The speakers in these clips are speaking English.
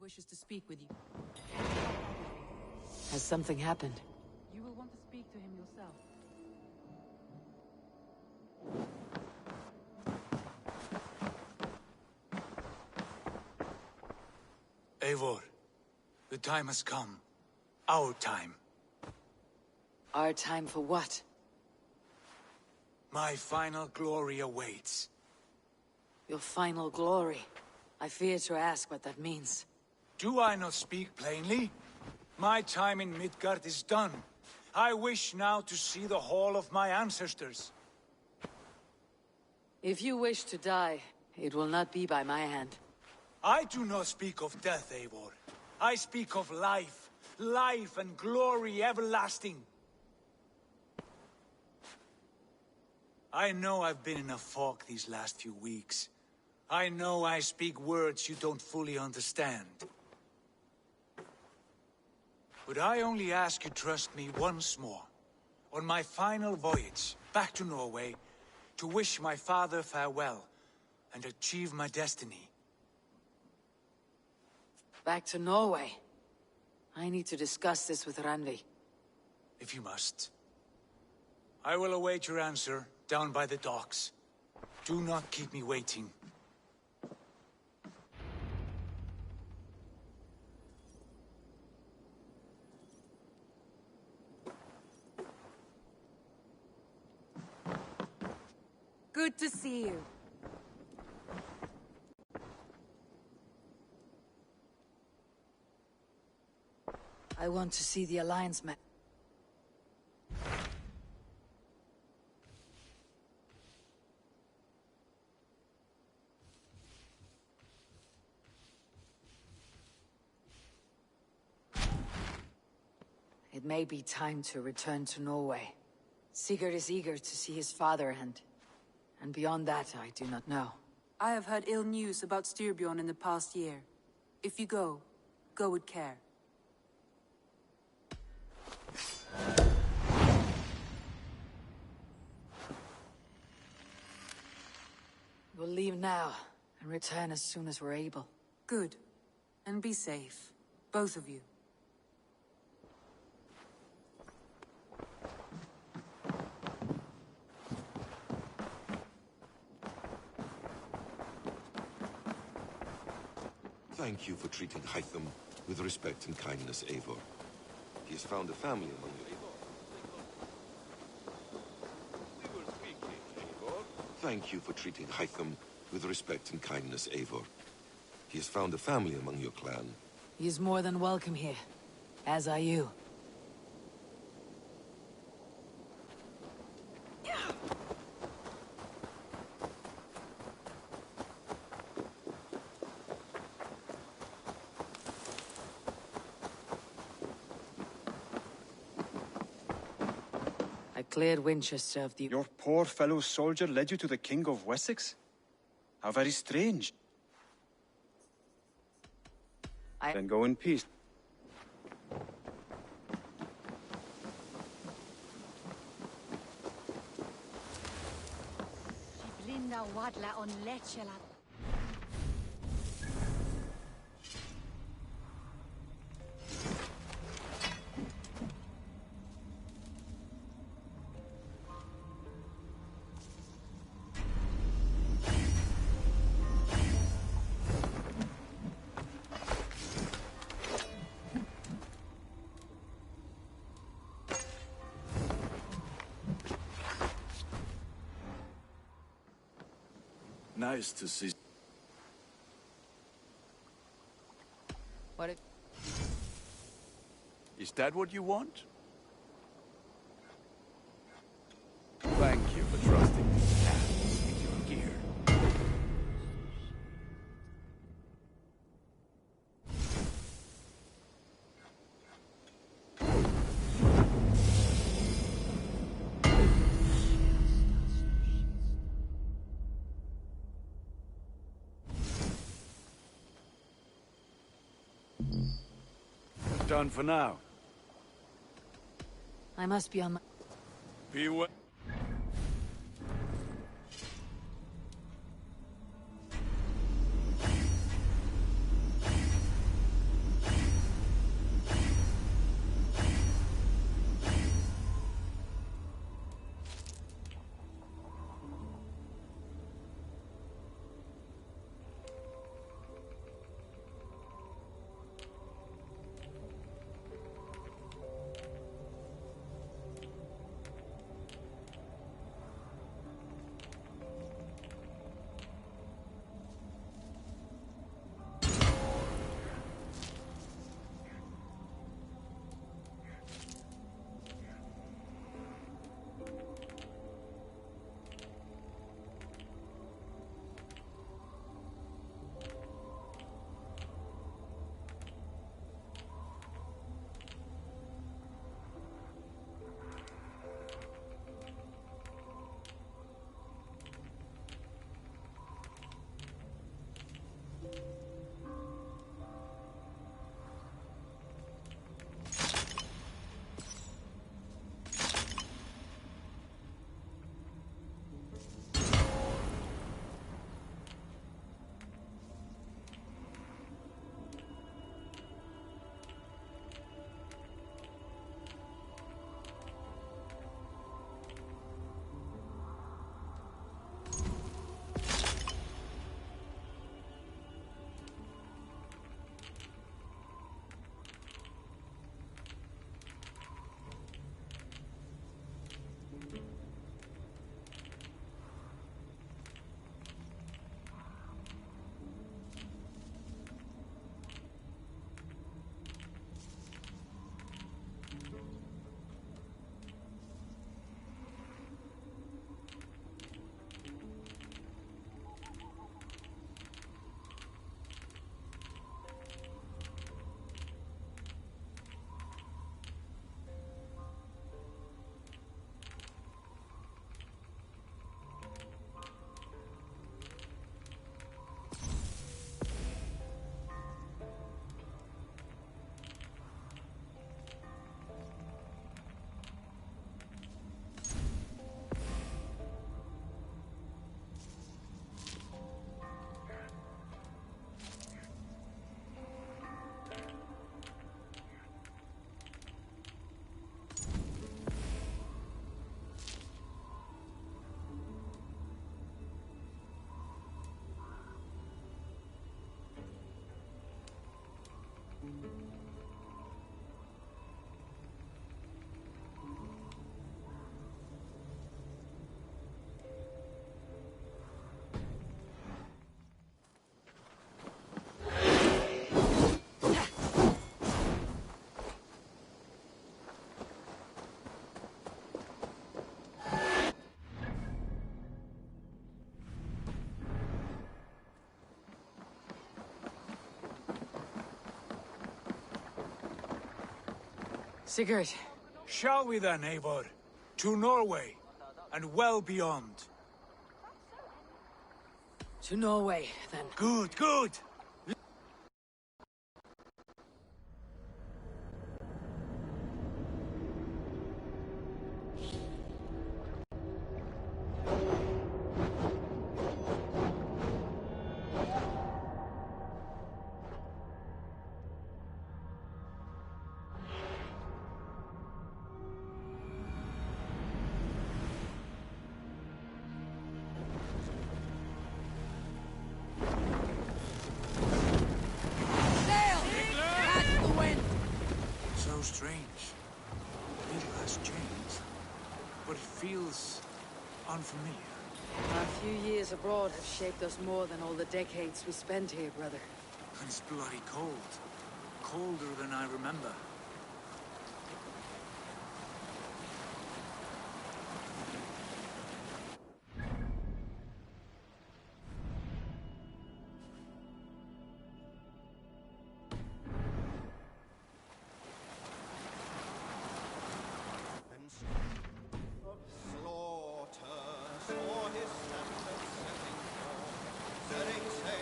wishes to speak with you. Has something happened? You will want to speak to him yourself. Eivor, the time has come. Our time. Our time for what? My final glory awaits. Your final glory. I fear to ask what that means. Do I not speak plainly? My time in Midgard is done. I wish now to see the hall of my ancestors. If you wish to die, it will not be by my hand. I do not speak of death, Eivor. I speak of life. Life and glory everlasting. I know I've been in a fog these last few weeks. I know I speak words you don't fully understand. But I only ask you trust me once more. On my final voyage back to Norway, to wish my father farewell and achieve my destiny. Back to Norway. I need to discuss this with Randvi. If you must. I will await your answer down by the docks. Do not keep me waiting. Good to see you. I want to see the Alliance map. It may be time to return to Norway. Sigurd is eager to see his father and beyond that I do not know. I have heard ill news about Styrbjorn in the past year. If you go, go with care. We'll leave now and return as soon as we're able. Good. And be safe. Both of you. Thank you for treating Hytham with respect and kindness, Eivor. He has found a family among you. Thank you for treating Hytham with respect and kindness, Eivor. He has found a family among your clan. He is more than welcome here, as are you. I cleared Winchester of the... Your poor fellow soldier led you to the King of Wessex? How very strange. Then go in peace. Nice to see. What if... Is that what you want? Thank you for trusting me with your gear. Done for now. I must be on my... Be well. Sigurd, Shall we then, Eivor? To Norway, and well beyond. to Norway, then. Good, good! Sail! Catch the wind! So strange. Little has changed, but it feels unfamiliar. Our few years abroad have shaped us more than all the decades we spent here, brother. And it's bloody cold. Colder than I remember.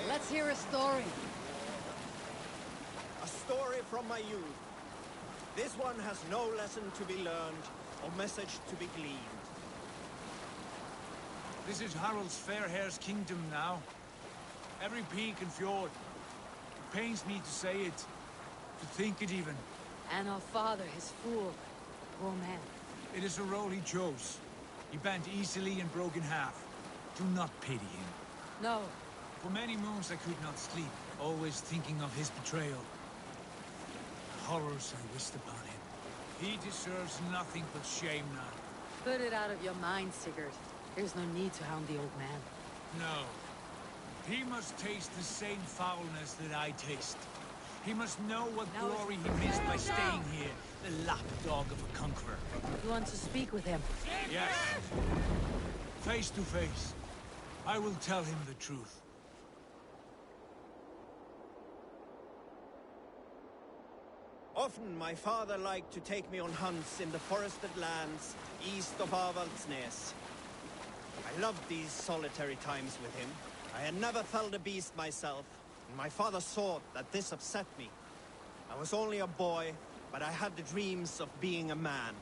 Let's hear a story. A story from my youth. This one has no lesson to be learned, or message to be gleaned. This is Harald's fair hair's kingdom now. Every peak and fjord. It pains me to say it, to think it even. And our father, his fool. Poor man. It is a role he chose. He bent easily and broke in half. Do not pity him. No, For many moons I could not sleep, always thinking of his betrayal. The horrors I wished upon him. He deserves nothing but shame now. put it out of your mind, Sigurd. There's no need to hound the old man. No. He must taste the same foulness that I taste. He must know what Now it's glory he missed by fair staying now. here, the lapdog of a conqueror. You want to speak with him? Yes. Face to face. I will tell him the truth. Often my father liked to take me on hunts in the forested lands east of Avaldsnes. I loved these solitary times with him. I had never felled a beast myself, and my father saw that this upset me. I was only a boy, but I had the dreams of being a man.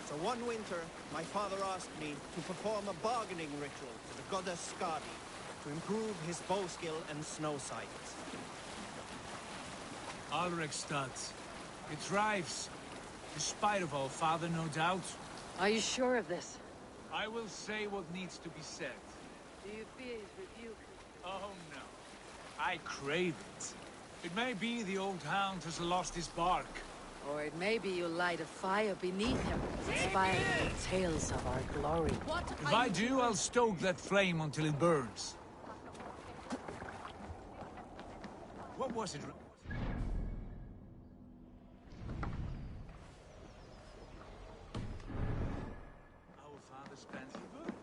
So one winter, my father asked me to perform a bargaining ritual to the goddess Skadi to improve his bow skill and snow sight. Alrekstad. It thrives. Despite of all, father, no doubt. Are you sure of this? I will say what needs to be said. Do you fear his rebuke? Oh, no. I crave it. It may be the old hound has lost his bark. Or it may be you'll light a fire beneath him, inspired with tales of our glory. If I do, I'll stoke that flame until it burns. What was it? Our father spends good.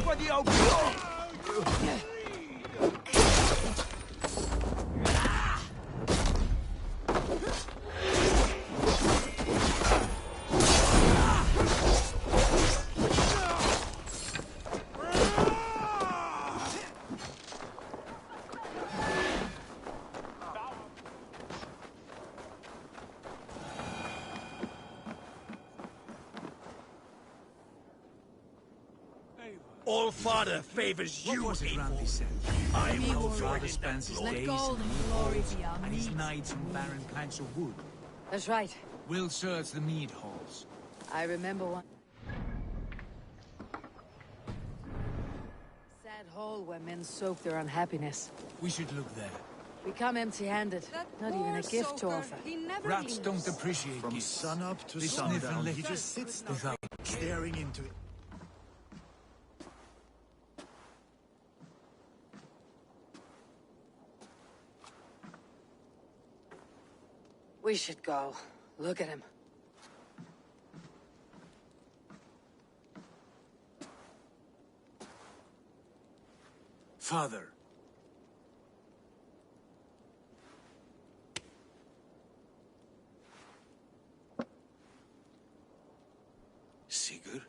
For the old All father favors What was it Randy said? I Our will father join in spends his Let days gold in and glory mead be our and his meat. nights on barren planks of wood. That's right. We'll search the mead halls. I remember one. Sad hole where men soak their unhappiness. We should look there. We come empty-handed. Not even a gift to offer. Rats don't appreciate From gifts. sunup to They sniff and sundown, lick he just sits there, without. staring into it. We should go. Look at him. Father. Sigurd?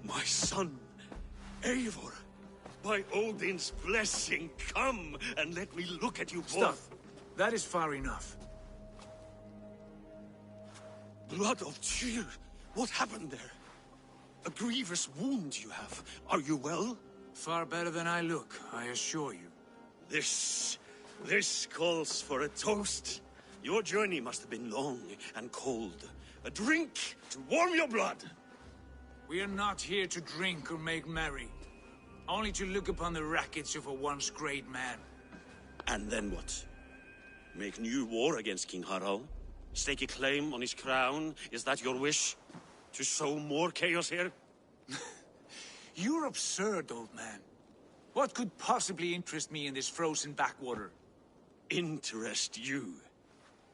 My son, Eivor! By Odin's blessing, come and let me look at you Stop. both. That is far enough. Blood of Tyr! What happened there? A grievous wound you have. Are you well? Far better than I look, I assure you. This calls for a toast. Your journey must have been long and cold. A drink to warm your blood. We are not here to drink or make merry. Only to look upon the wreckage of a once great man. And then what? Make new war against King Harald? Stake a claim on his crown? Is that your wish? To sow more chaos here? You're absurd, old man. What could possibly interest me in this frozen backwater? Interest you?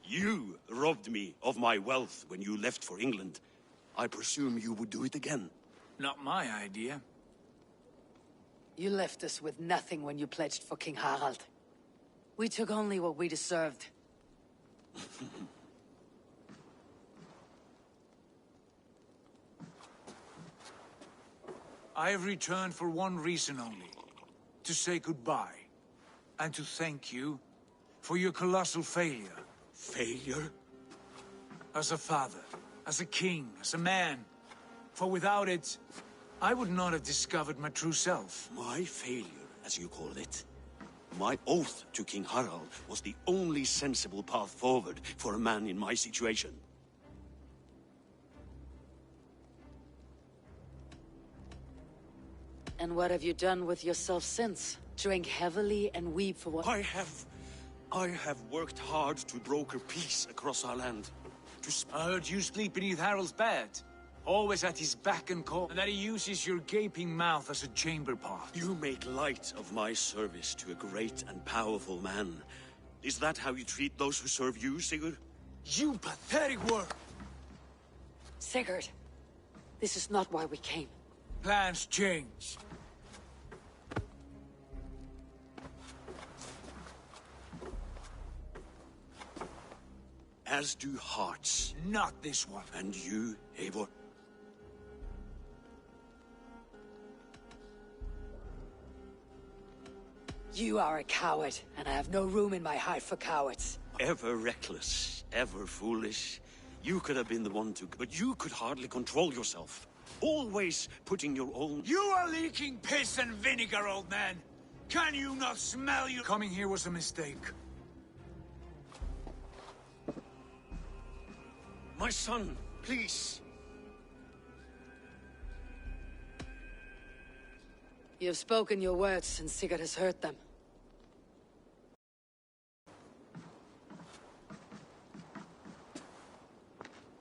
You robbed me of my wealth when you left for England. I presume you would do it again. Not my idea. You left us with nothing when you pledged for King Harald. We took only what we deserved. I have returned for one reason only. To say goodbye. And to thank you for your colossal failure. Failure? As a father, as a king, as a man. For without it, I would not have discovered my true self. My failure, as you call it. My oath to King Harald was the only sensible path forward for a man in my situation. And what have you done with yourself since? Drink heavily and weep for what— I have worked hard to broker peace across our land. I heard you sleep beneath Harald's bed. Always at his beck and call, and that he uses your gaping mouth as a chamber pot. You make light of my service to a great and powerful man. Is that how you treat those who serve you, Sigurd? You pathetic word! Sigurd, this is not why we came. Plans change. As do hearts. Not this one. And you, Eivor? You are a coward, and I have no room in my heart for cowards. Ever reckless, ever foolish. You could have been the one to... But you could hardly control yourself. Always putting your own... You are leaking piss and vinegar, old man! Can you not smell you? Coming here was a mistake. My son, please. You have spoken your words, and Sigurd has heard them.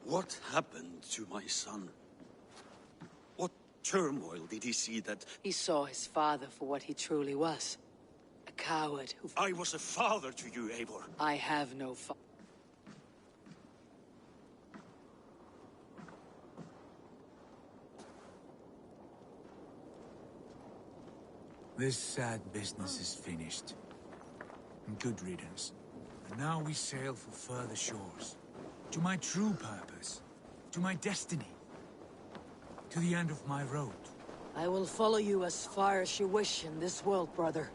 What happened to my son? What turmoil did he see that... He saw his father for what he truly was. A coward who... I was a father to you, Eivor. I have no father. This sad business is finished. And good riddance. And now we sail for further shores. To my true purpose. To my destiny. To the end of my road. I will follow you as far as you wish in this world, brother.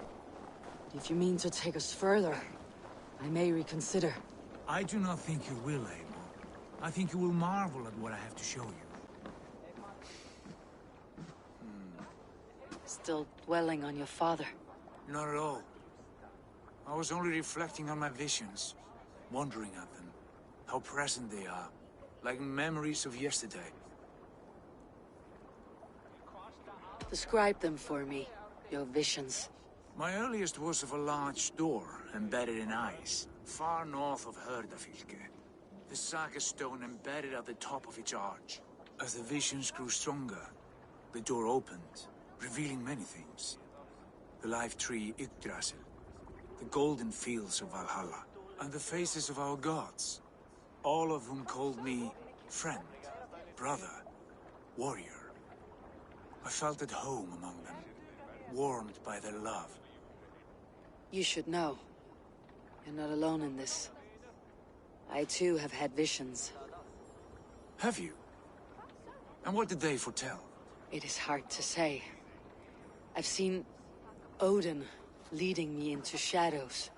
But if you mean to take us further, I may reconsider. I do not think you will, Eivor. I think you will marvel at what I have to show you. Still dwelling on your father. Not at all. I was only reflecting on my visions. Wondering at them. How present they are. Like memories of yesterday. Describe them for me, your visions. My earliest was of a large door, embedded in ice, far north of Herdafylke. The saga stone embedded at the top of its arch. As the visions grew stronger, the door opened, revealing many things. The life tree Yggdrasil, the golden fields of Valhalla, and the faces of our gods, all of whom called me friend, brother, warrior. I felt at home among them, warmed by their love. You should know. You're not alone in this. I too have had visions. Have you? And what did they foretell? It is hard to say. I've seen Odin leading me into shadows.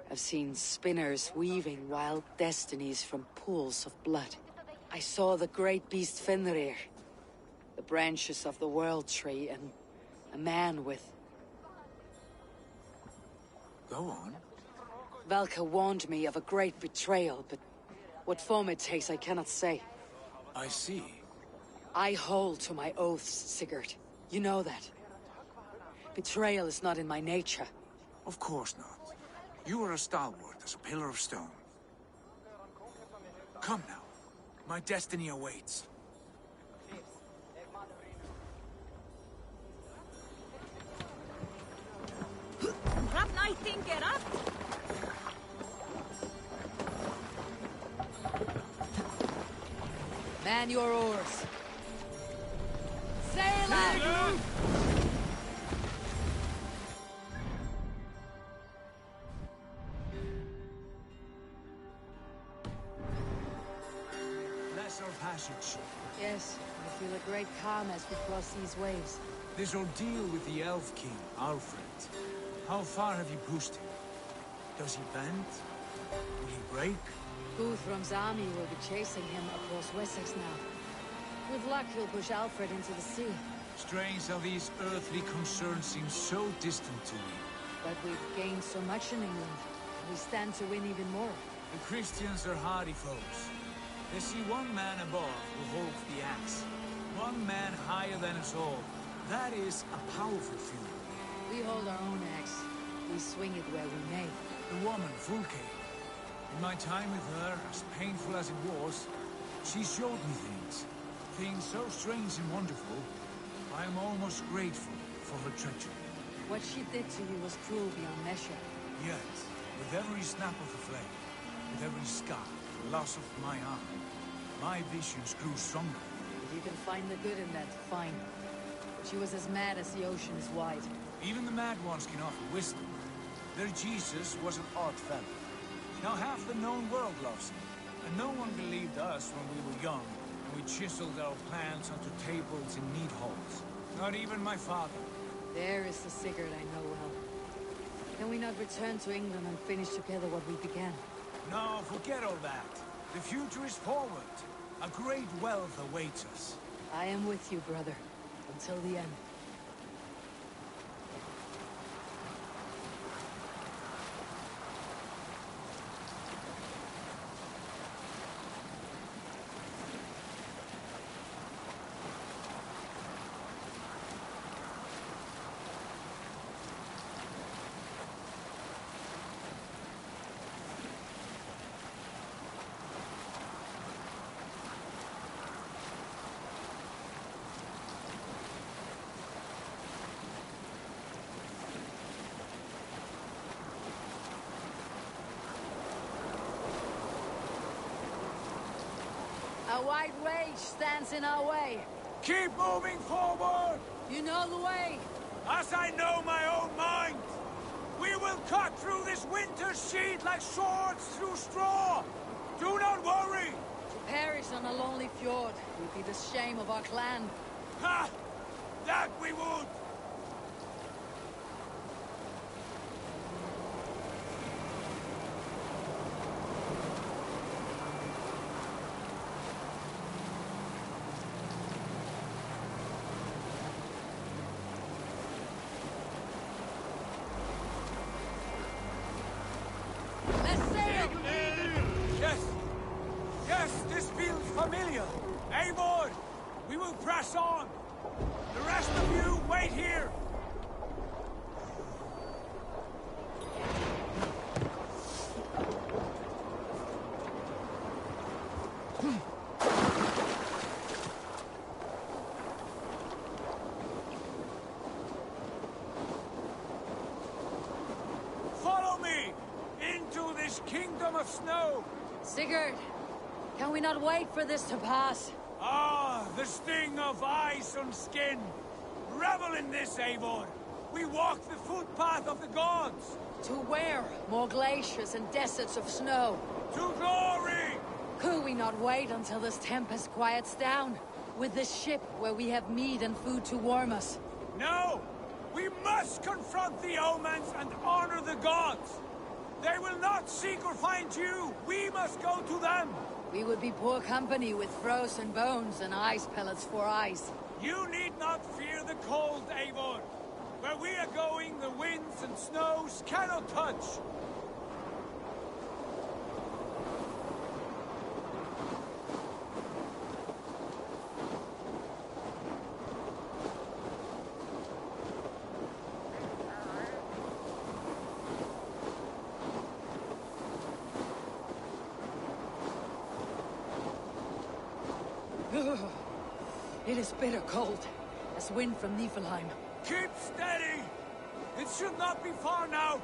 I've seen spinners weaving wild destinies from pools of blood. I saw the great beast Fenrir, the branches of the World Tree, and a man with... Go on. Valka warned me of a great betrayal, but what form it takes I cannot say. I see. I hold to my oaths, Sigurd. You know that. Betrayal is not in my nature. Of course not. You are as stalwart as a pillar of stone. Come now. My destiny awaits. Man your oars. Sail out! Bless our passage. Yes, I feel a great calm as we cross these waves. This ordeal with the Elf King, Alfred. How far have you pushed him? Does he bend? Will he break? Guthrum's army will be chasing him across Wessex now. With luck, he'll push Alfred into the sea. Strange how these earthly concerns seem so distant to me. But we've gained so much in England. We stand to win even more. The Christians are hardy foes. They see one man above who holds the axe. One man higher than us all. That is a powerful feeling. We hold our own axe. We swing it where we may. The woman, Fulke. In my time with her, as painful as it was, she showed me things. Things so strange and wonderful. I am almost grateful for her treachery. What she did to you was cruel beyond measure. Yet, with every snap of the flame, with every scar, the loss of my arm, my visions grew stronger. If you can find the good in that, fine. She was as mad as the ocean is wide. Even the mad ones can offer wisdom. Their Jesus was an odd fellow. Now half the known world loves him, and no one believed us when we were young, and we chiseled our plans onto tables in mead halls. Not even my father. There is the Sigurd I know well. Can we not return to England and finish together what we began? No, forget all that. The future is forward. A great wealth awaits us. I am with you, brother. Until the end. A wide rage stands in our way. Keep moving forward! You know the way. As I know my own mind! We will cut through this winter sheet like swords through straw! Do not worry! To perish on a lonely fjord would be the shame of our clan. Ha! That we would! Let's sail! Yes! Yes, this feels familiar! Eivor! We will press on! The rest of you, wait here! Follow me! Into this kingdom of snow! Sigurd, can we not wait for this to pass? Ah, The sting of ice on skin. Revel in this, Eivor. We walk the footpath of the gods. To where? More glaciers and deserts of snow. To glory! Could we not wait until this tempest quiets down? With this ship where we have meat and food to warm us? No! We must confront the omens and honor the gods! They will not seek or find you! We must go to them! We would be poor company with frozen bones and ice pellets for eyes. You need not fear the cold, Eivor! Where we are going, the winds and snows cannot touch! It is bitter cold, as wind from Niflheim. Keep steady! It should not be far now!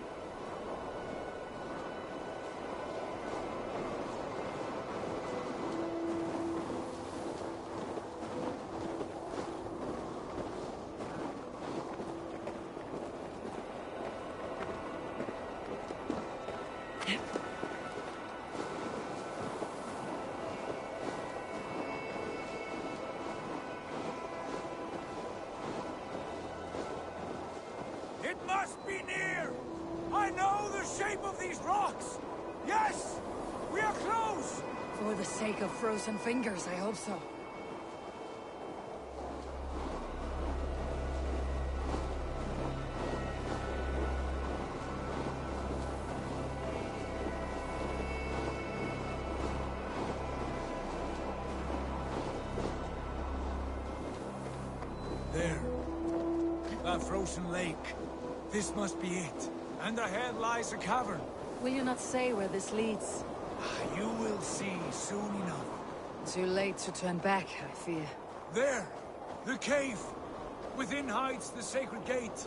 It must be near! I know the shape of these rocks! Yes! We are close! For the sake of frozen fingers, I hope so. There. That frozen lake. This must be it. And ahead lies a cavern. Will you not say where this leads? You will see soon enough. Too late to turn back, I fear. There! The cave! Within hides the sacred gate.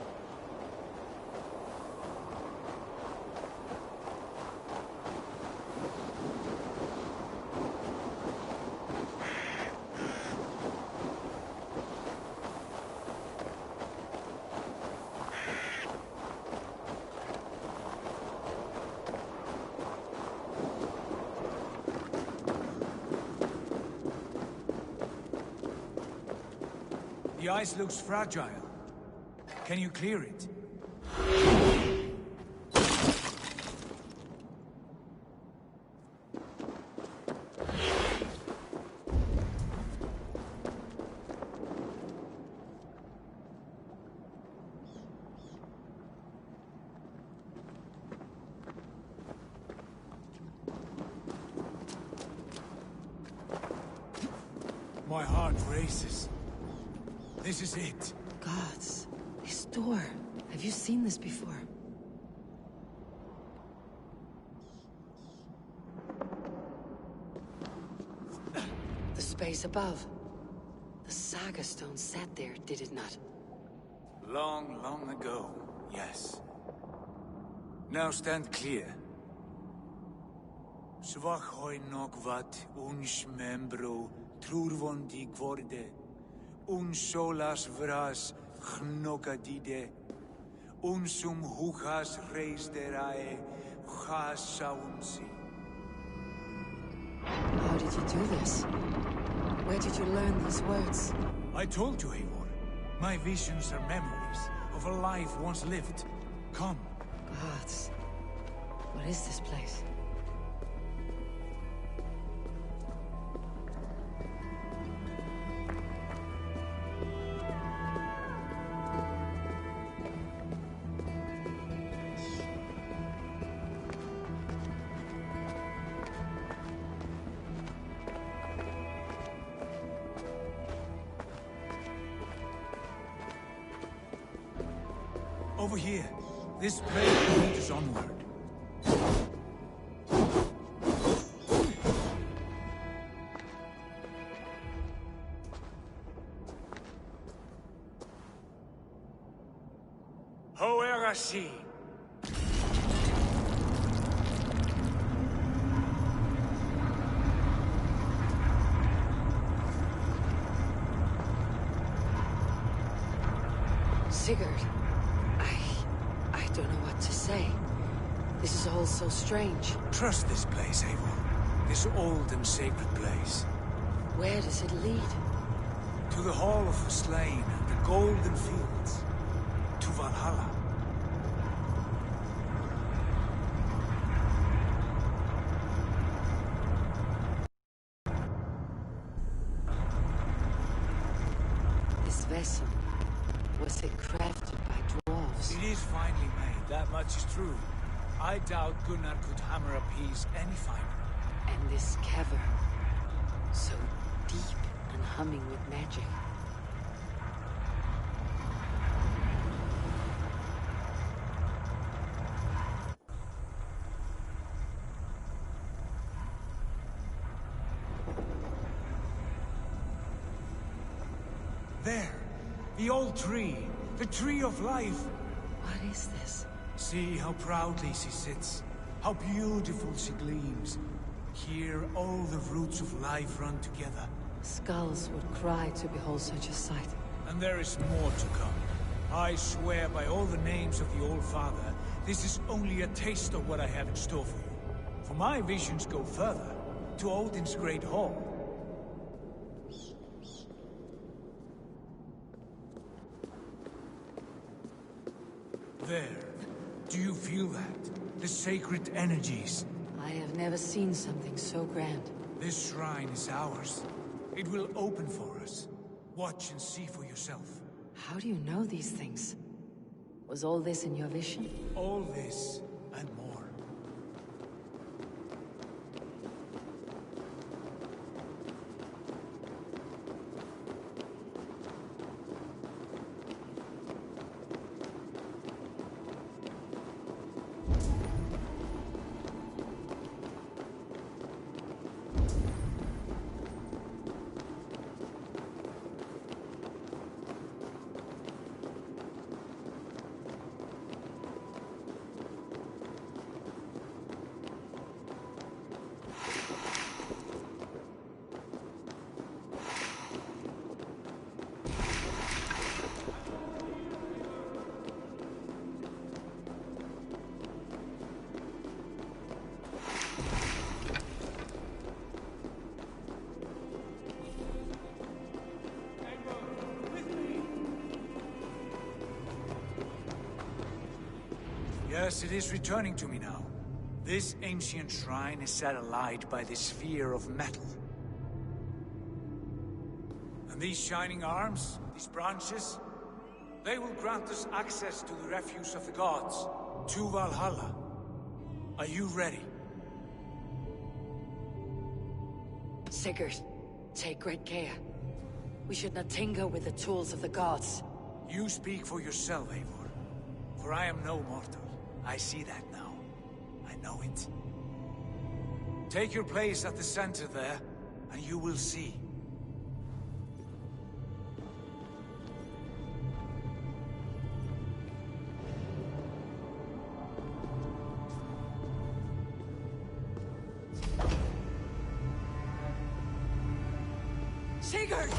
The ice looks fragile. Can you clear it? My heart races. This is it. Gods, this door. Have you seen this before? The space above. The Saga Stone sat there, did it not? Long, long ago, yes. Now stand clear. Svachoi nokvat uns membro trurvon di gvorde. Un solas vras gnokadide. Unsum huchas reisderae chasaunsi. How did you do this? Where did you learn these words? I told you, Eivor. My visions are memories of a life once lived. Come. Gods. What is this place? Over here. This place leads us onward. Hoerasi. Sigurd, I don't know what to say. This is all so strange. Trust this place, Eivor. This old and sacred place. Where does it lead? To the Hall of the Slain and the Golden Fields. To Valhalla. This vessel, was it crafted by dwarves? It is finely made, that much is true. I doubt Gunnar could hammer a piece any finer. And this cavern, so deep and humming with magic. There! The old tree! The tree of life! What is this? See how proudly she sits. How beautiful she gleams. Here all the roots of life run together. Skulls would cry to behold such a sight. And there is more to come. I swear by all the names of the Old Father, this is only a taste of what I have in store for you. For my visions go further, to Odin's Great Hall. There. Do you feel that? The sacred energies. I have never seen something so grand. This shrine is ours. It will open for us. Watch and see for yourself. How do you know these things? Was all this in your vision? All this and more. Yes, it is returning to me now. This ancient shrine is set alight by this sphere of metal. And these shining arms, these branches, they will grant us access to the refuse of the gods, to Valhalla. Are you ready? Sigurd, take great care. We should not tinker with the tools of the gods. You speak for yourself, Eivor. For I am no mortal. I see that now. I know it. Take your place at the center there, and you will see. Sigurd!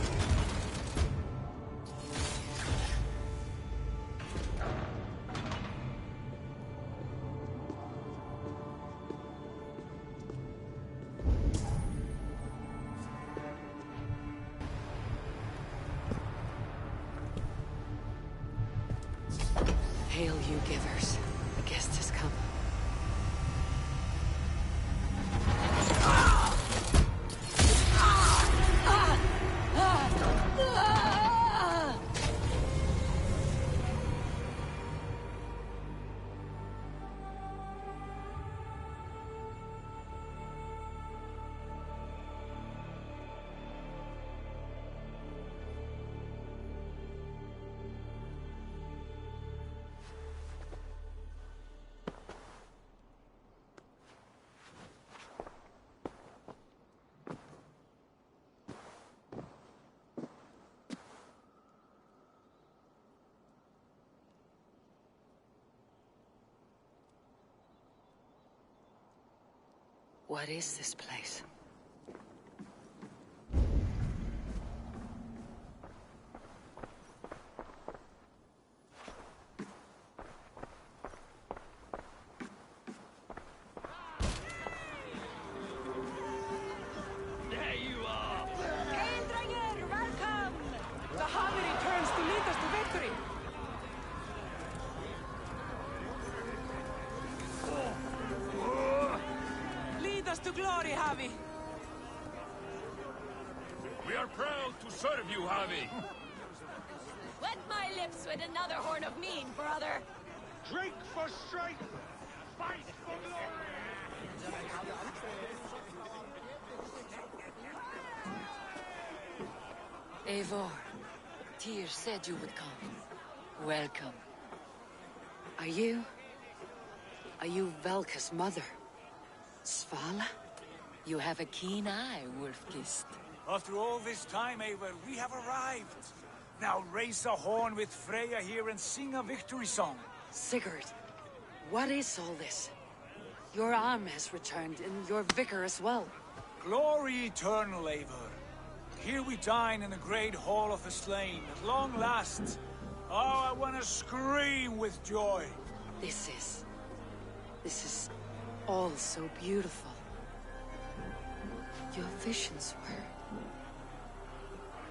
Hail, you givers. The guest has come. What is this place? Javi returns to lead us to victory! Lead us to glory, Javi! We are proud to serve you, Javi. Wet my lips with another horn of mead, brother! Drink for strength! Fight for glory! Eivor, Tyr said you would come. Welcome. Are you Velka's mother? Svala? You have a keen eye, Wolf-Kissed. After all this time, Eivor, we have arrived. Now raise a horn with Freya here and sing a victory song. Sigurd, what is all this? Your arm has returned, and your vicar as well. Glory eternal, Eivor. Here we dine in the great hall of the slain, at long last. Oh, I want to scream with joy. This is all so beautiful. Your visions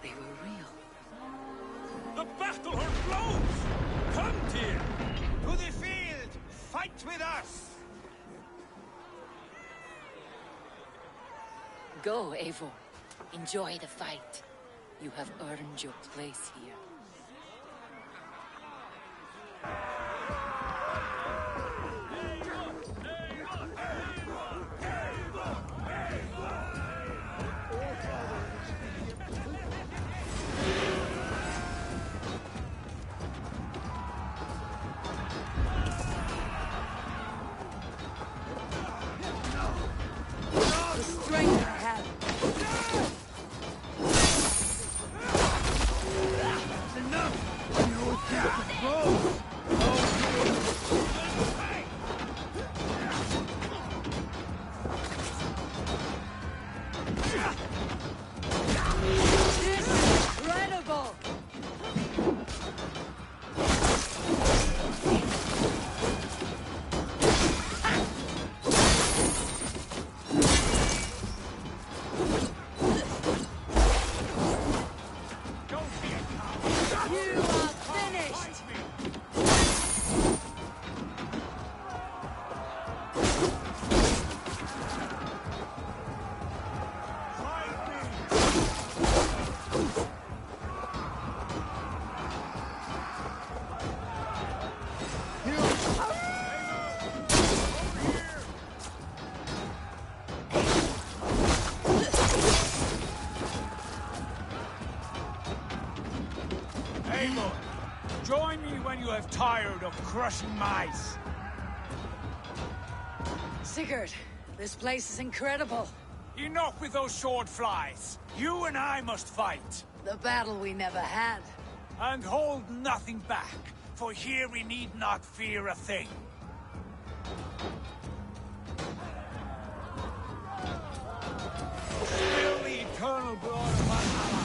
they were real. The battle horn blows! Come, Tyr! To the field! Fight with us! Go, Eivor. Enjoy the fight. You have earned your place here. Join me when you have tired of crushing mice. Sigurd, this place is incredible. Enough with those sword flies. You and I must fight. The battle we never had. And hold nothing back, for here we need not fear a thing. Spill the eternal blood of Valhalla.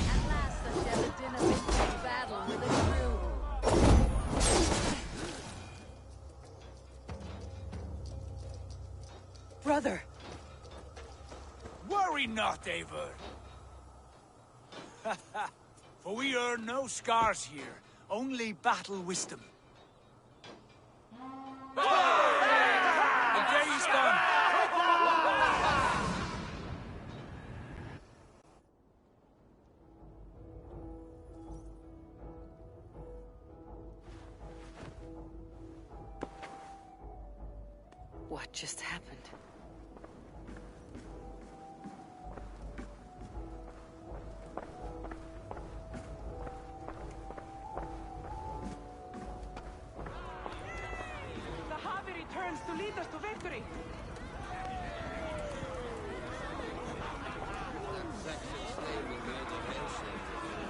At last the desert dinner been battle with a crew. Brother! Worry not, Eivor. For we earn no scars here, only battle wisdom. The day is done. What just happened? The Javi returns to lead us to victory!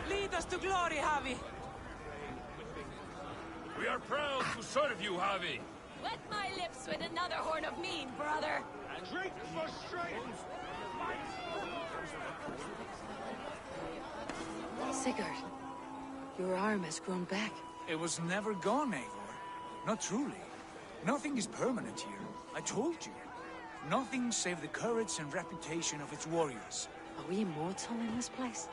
Lead us to glory, Javi! We are proud to serve you, Javi. Wet my lips with another horn of mead, brother! Drink for strength! Sigurd, your arm has grown back. It was never gone, Eivor. Not truly. Nothing is permanent here. I told you. Nothing save the courage and reputation of its warriors. Are we immortal in this place?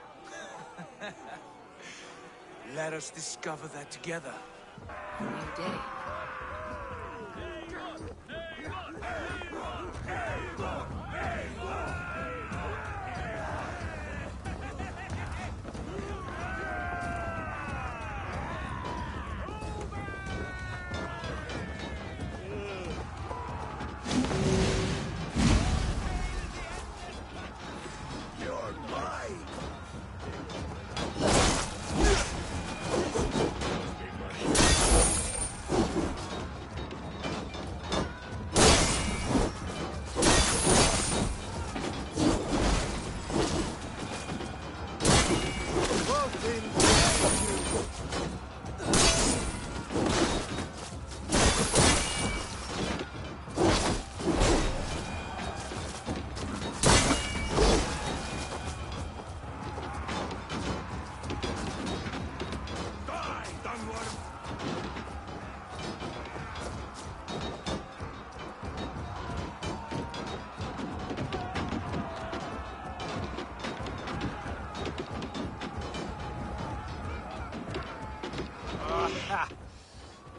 Let us discover that together. A new day.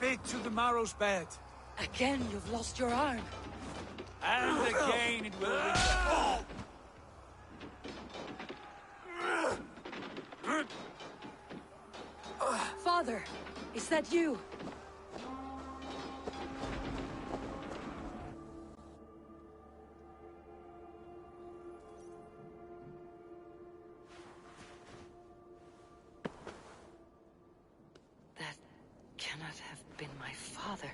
Bit to the marrow's bed. Again, you've lost your arm. And again it will return. Father, is that you? That cannot have been my father.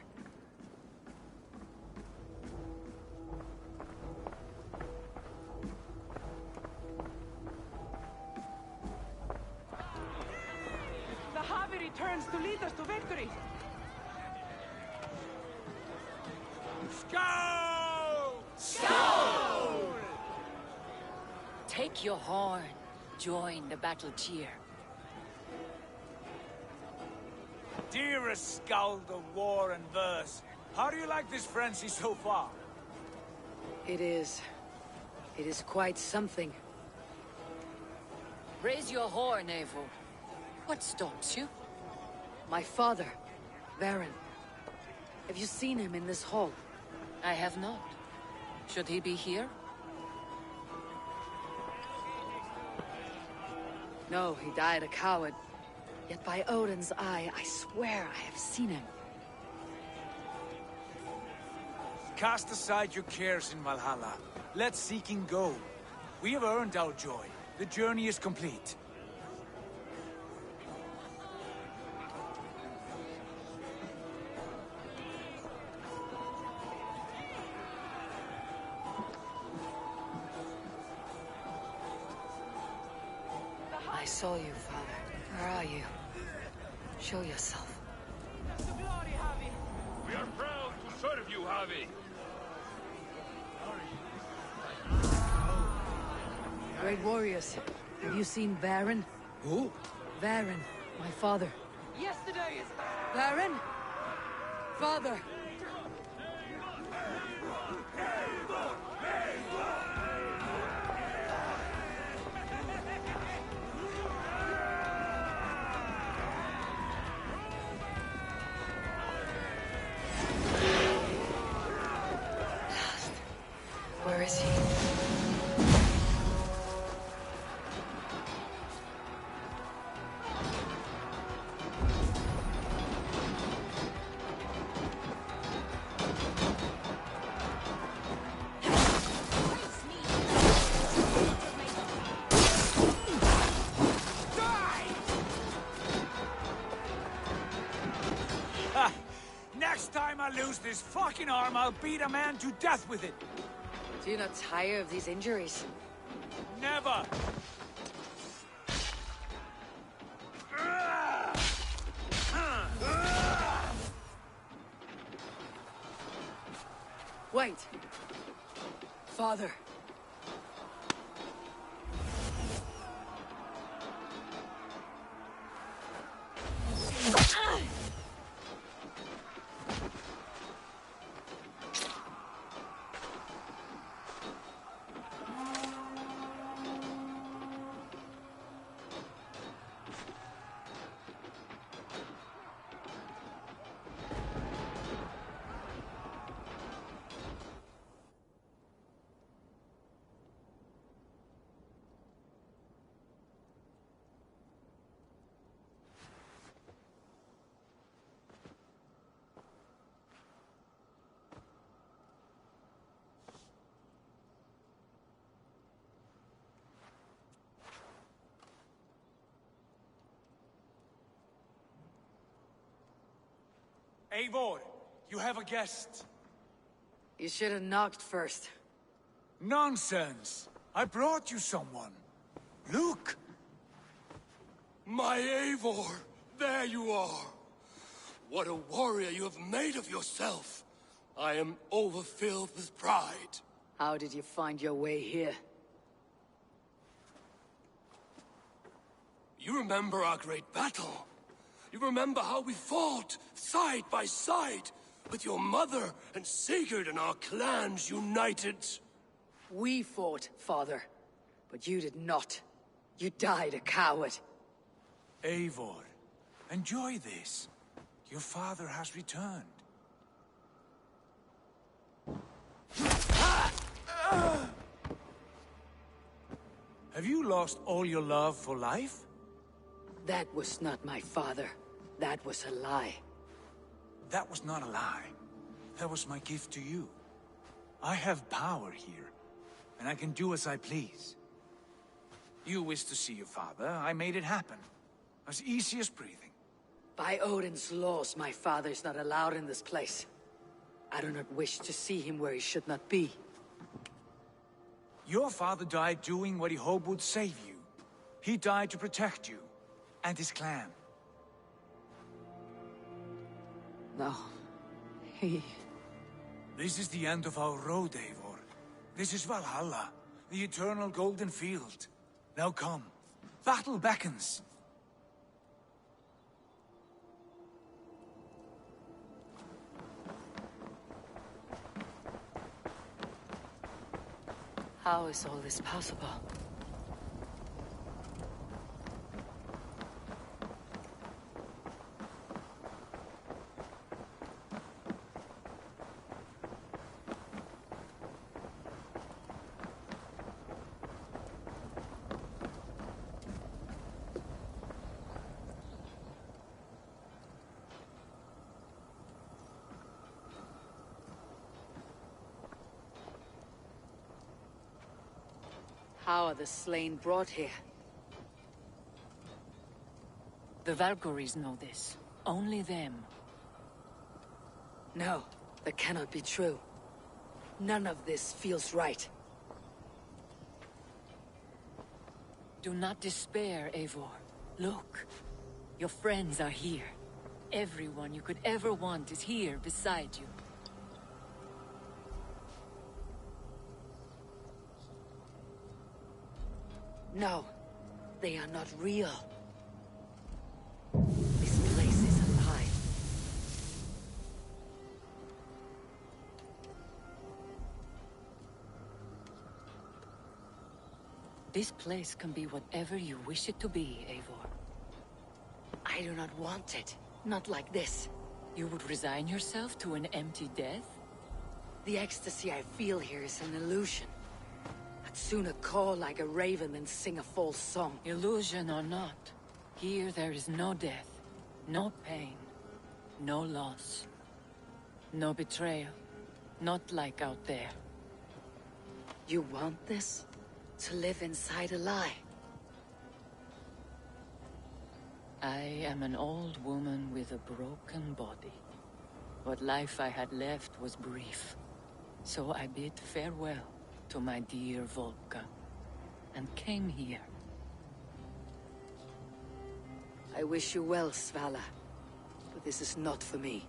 The Javi returns to lead us to victory. Skål! Skål! Take your horn. Join the battle cheer. Dearest Skald of war and verse, how do you like this frenzy so far? It is quite something. Raise your horn, Eivor. What stops you? My father, Varen. Have you seen him in this hall? I have not. Should he be here? No, he died a coward. Yet by Odin's eye, I swear I have seen him. Cast aside your cares in Valhalla. Let seeking go. We have earned our joy. The journey is complete. I saw you, Father. Where are you? Show yourself. To glory, Javi. We are proud to serve you, Javi. Great warriors. Have you seen Varen? Who? Varen, my father. Yesterday is... Varen? Father! Where is he? Next time I lose this fucking arm, I'll beat a man to death with it. Do you not tire of these injuries? Never! Wait! Father! Eivor, you have a guest. You should have knocked first. Nonsense! I brought you someone. Look! My Eivor! There you are! What a warrior you have made of yourself! I am overfilled with pride. How did you find your way here? You remember our great battle? You remember how we fought, side by side, with your mother and Sigurd and our clans united? We fought, father. But you did not. You died a coward. Eivor, enjoy this. Your father has returned. Have you lost all your love for life? That was not my father. That was a lie. That was not a lie. That was my gift to you. I have power here, and I can do as I please. You wished to see your father, I made it happen. As easy as breathing. By Odin's laws, my father is not allowed in this place. I do not wish to see him where he should not be. Your father died doing what he hoped would save you. He died to protect you, and his clan. No, he... This is the end of our road, Eivor. This is Valhalla, the eternal golden field. Now come, battle beckons. How is all this possible? How are the slain brought here? The Valkyries know this. Only them. No, that cannot be true. None of this feels right. Do not despair, Eivor. Look. Your friends are here. Everyone you could ever want is here beside you. No, they are not real. This place is alive. This place can be whatever you wish it to be, Eivor. I do not want it. Not like this. You would resign yourself to an empty death? The ecstasy I feel here is an illusion. I'd sooner call like a raven than sing a false song. Illusion or not, here there is no death, no pain, no loss, no betrayal, not like out there. You want this? To live inside a lie? I am an old woman with a broken body. What life I had left was brief, so I bid farewell to my dear Volka, and came here. I wish you well, Svala, but this is not for me.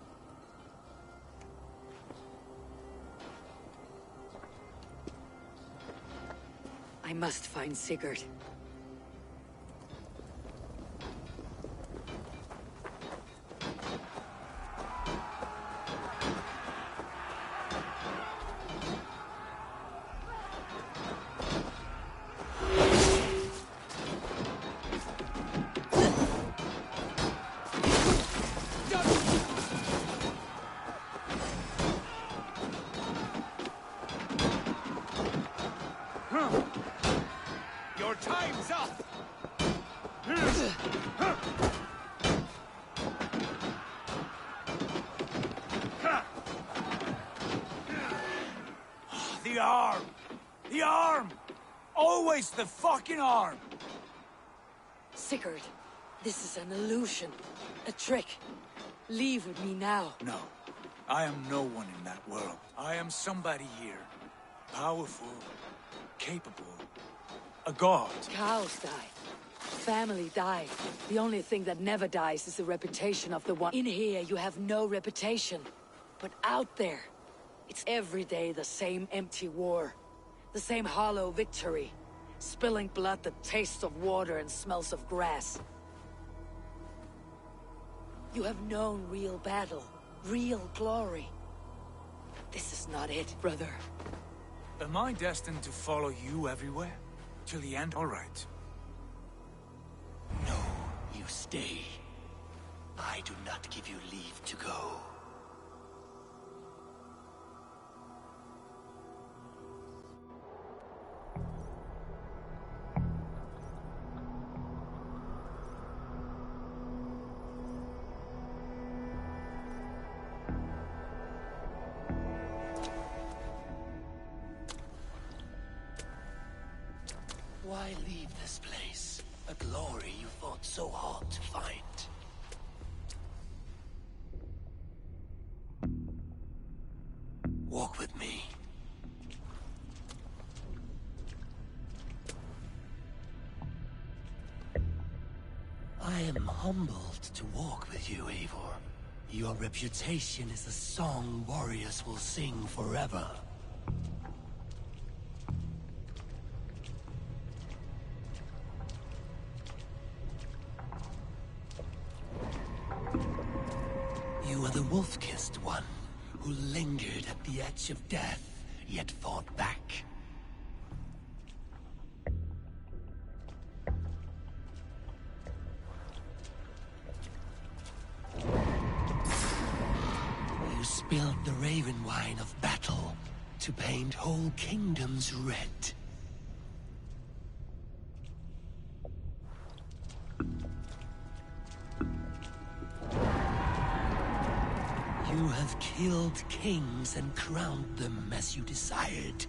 I must find Sigurd. Your time's up! The arm! The arm! Always the fucking arm! Sigurd, this is an illusion. A trick. Leave with me now. No. I am no one in that world. I am somebody here. Powerful. Capable. A god. Cows die. Family die. The only thing that never dies is the reputation of the one. In here, you have no reputation. But out there, it's every day the same empty war. The same hollow victory. Spilling blood that tastes of water and smells of grass. You have known real battle. Real glory. But this is not it, brother. Am I destined to follow you everywhere? Till the end? All right. No, you stay. I do not give you leave to go. Why leave this place? A glory you fought so hard to find. Walk with me. I am humbled to walk with you, Eivor. Your reputation is a song warriors will sing forever. You are the wolf-kissed one, who lingered at the edge of death, yet fought back. You spilled the raven wine of battle to paint whole kingdoms red. You have killed kings and crowned them as you desired,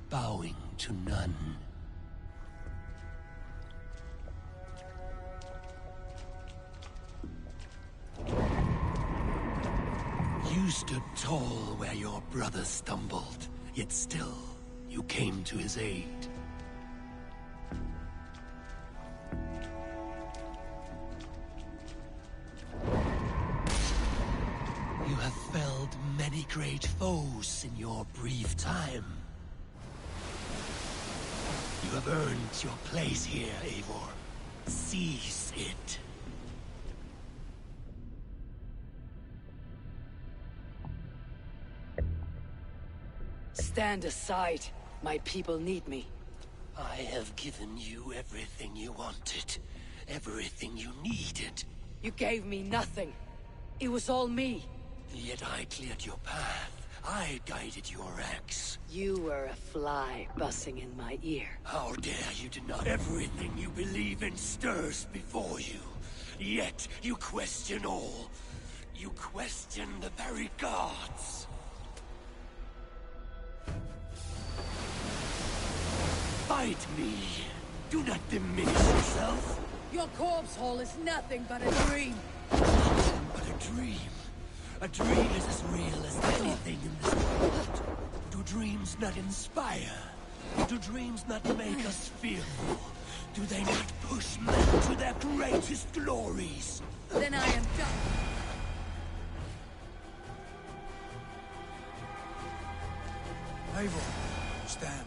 bowing to none. You stood tall where your brother stumbled, yet still, you came to his aid. You have felled many great foes in your brief time. You have earned your place here, Eivor. Seize it. Stand aside. My people need me. I have given you everything you wanted. Everything you needed. You gave me nothing. It was all me. Yet I cleared your path. I guided your axe. You were a fly buzzing in my ear. How dare you deny everything you believe in stirs before you. Yet you question all. You question the very gods. Fight me. Do not diminish yourself. Your corpse hole is nothing but a dream. But a dream. A dream is as real as anything in this world. Do dreams not inspire? Do dreams not make us fearful? Do they not push men to their greatest glories? Then I am done. Eivor, stand.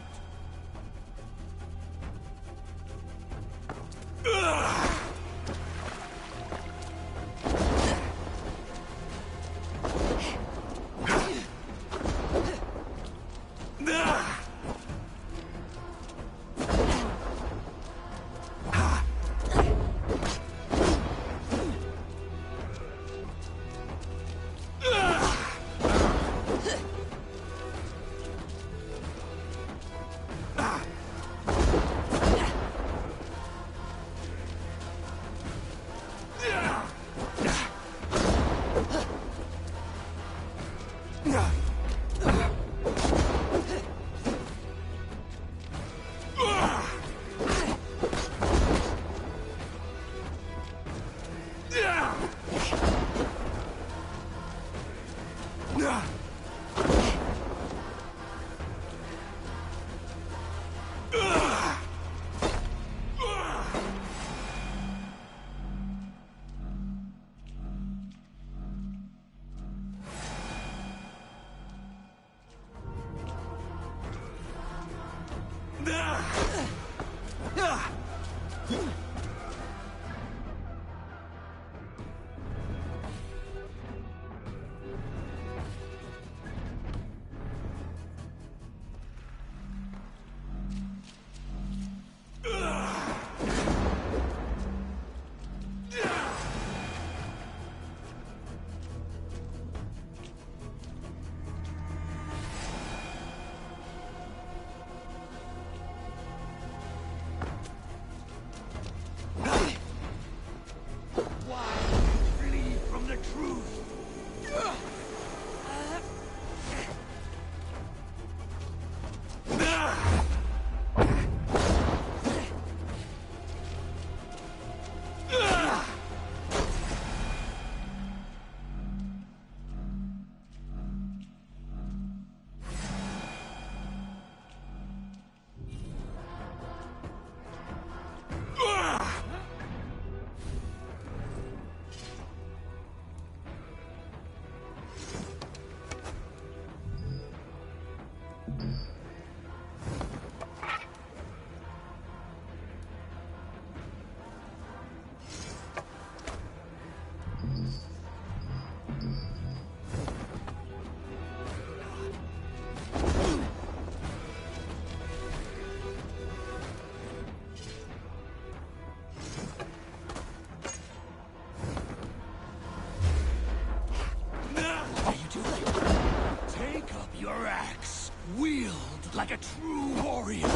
like a true warrior.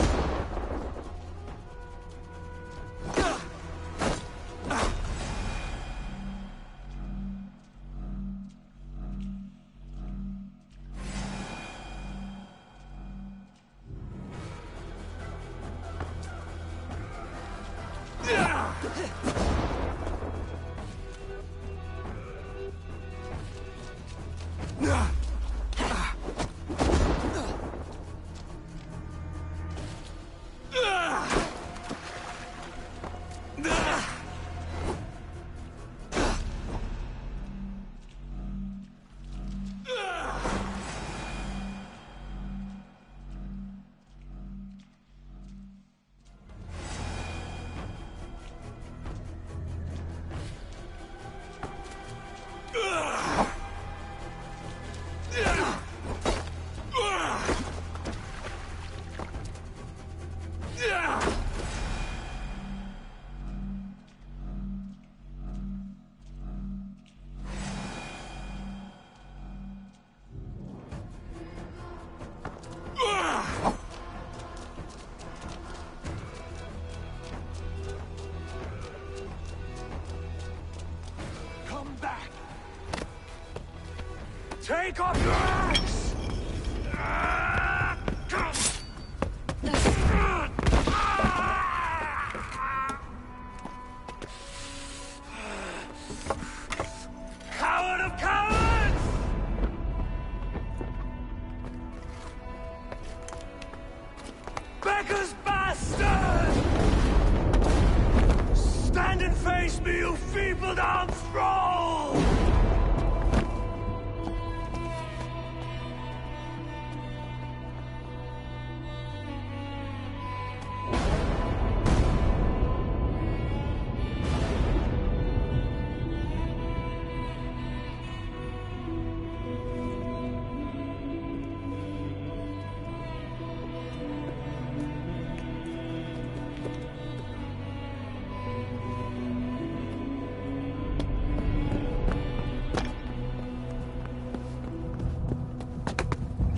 Take off your axe! Coward of cowards! Becker's bastard! Stand and face me, you feeble-down thrall!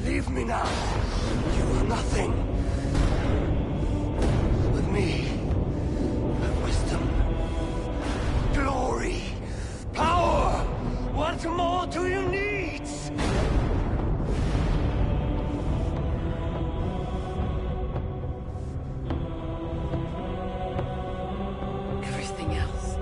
Leave me now. You are nothing. With me, have wisdom, glory, power. What more do you need? Everything else.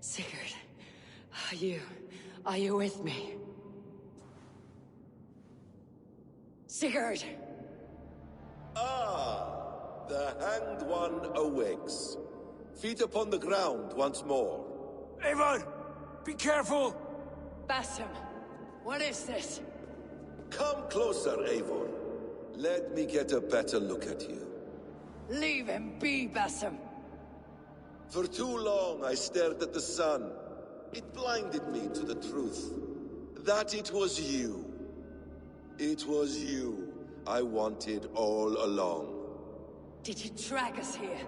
Sigurd, are you with me? Sigurd! Ah, the Hanged One awakes. Feet upon the ground once more. Eivor! Be careful! Basim, what is this? Come closer, Eivor. Let me get a better look at you. Leave him be, Basim. For too long I stared at the sun. It blinded me to the truth. That it was you. It was you I wanted all along. Did you drag us here?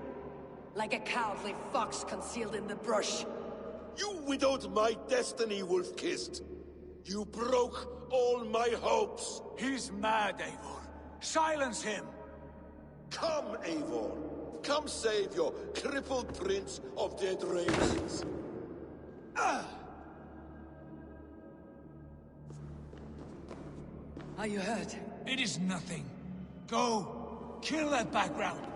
Like a cowardly fox concealed in the brush? You widowed my destiny, Wolf-Kissed. You broke all my hopes. He's mad, Eivor. Silence him! Come, Eivor. Come save your crippled prince of dead raisins. Are you hurt? It is nothing. Go. Kill that background.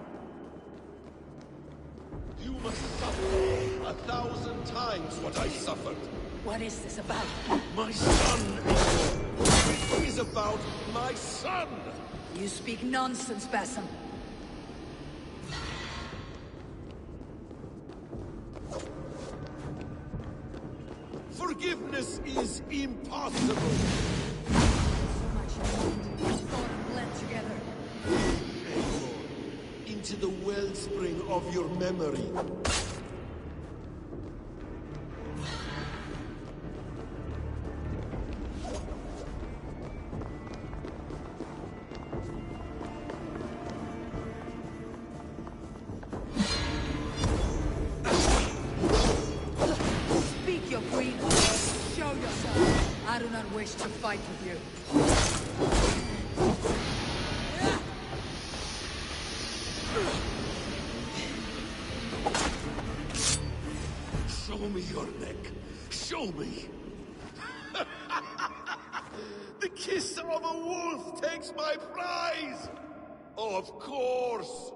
You must suffer 1,000 times what I suffered. What is this about? My son, Eivor. It is about my son. You speak nonsense, Basim. Forgiveness is impossible. So much thought and blend together. Eivor, into the wellspring of your memory. don't wish to fight with you. Show me your neck. Show me. The kiss of a wolf takes my prize. Of course.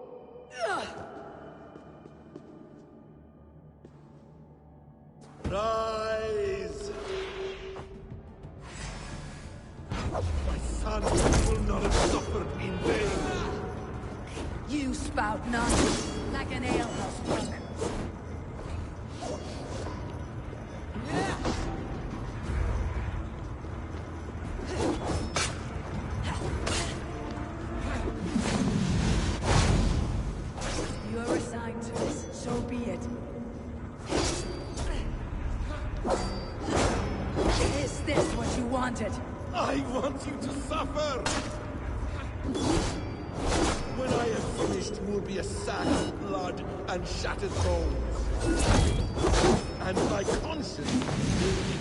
Rise. My son will not have suffered in vain. You spout nonsense like an alehouse drunk. You are assigned to this, so be it. Is this what you wanted? I want you to suffer! When I have finished, you will be a sack of blood and shattered bones. And my conscience will be clean.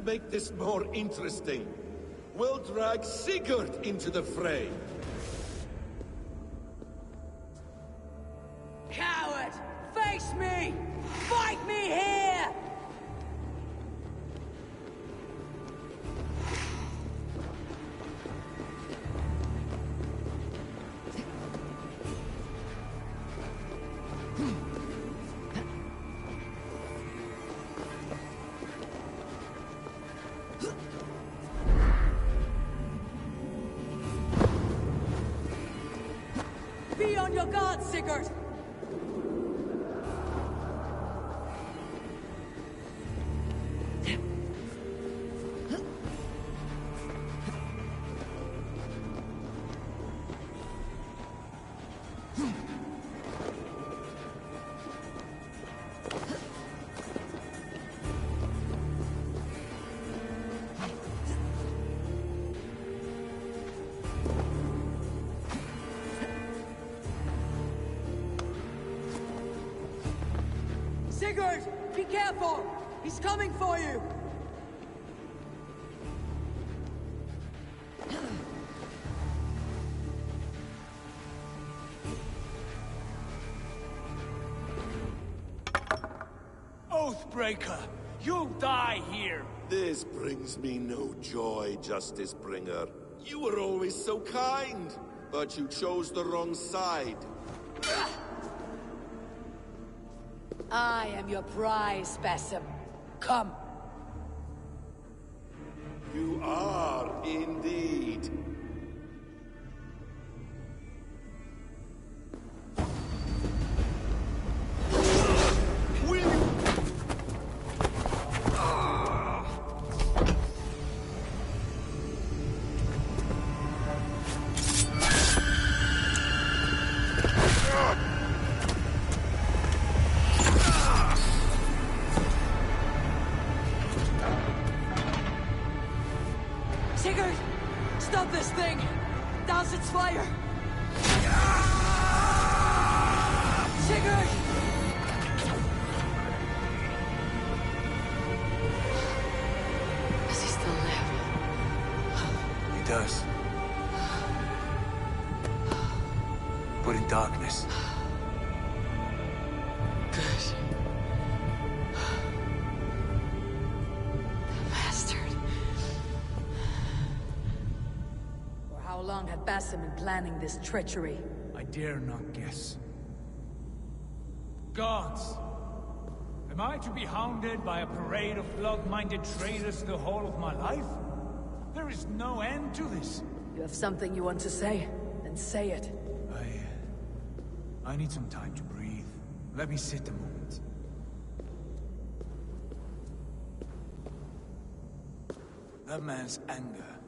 Make this more interesting. We'll drag Sigurd into the fray. Coward! Face me! Fight me here! Be on your guard, Sigurd! Sigurd! Be careful! He's coming for you! Oathbreaker! You'll die here! This brings me no joy, Justice Bringer. You were always so kind, but you chose the wrong side. I am your prize, Basim. Come. You are indeed. Sigurd! Stop this thing! Douse its fire! Sigurd! Does he still live? He does. But in darkness. Good. How long had Basim been planning this treachery? I dare not guess. Gods! Am I to be hounded by a parade of blood-minded traitors the whole of my life? There is no end to this. You have something you want to say? Then say it. I need some time to breathe. Let me sit a moment. That man's anger,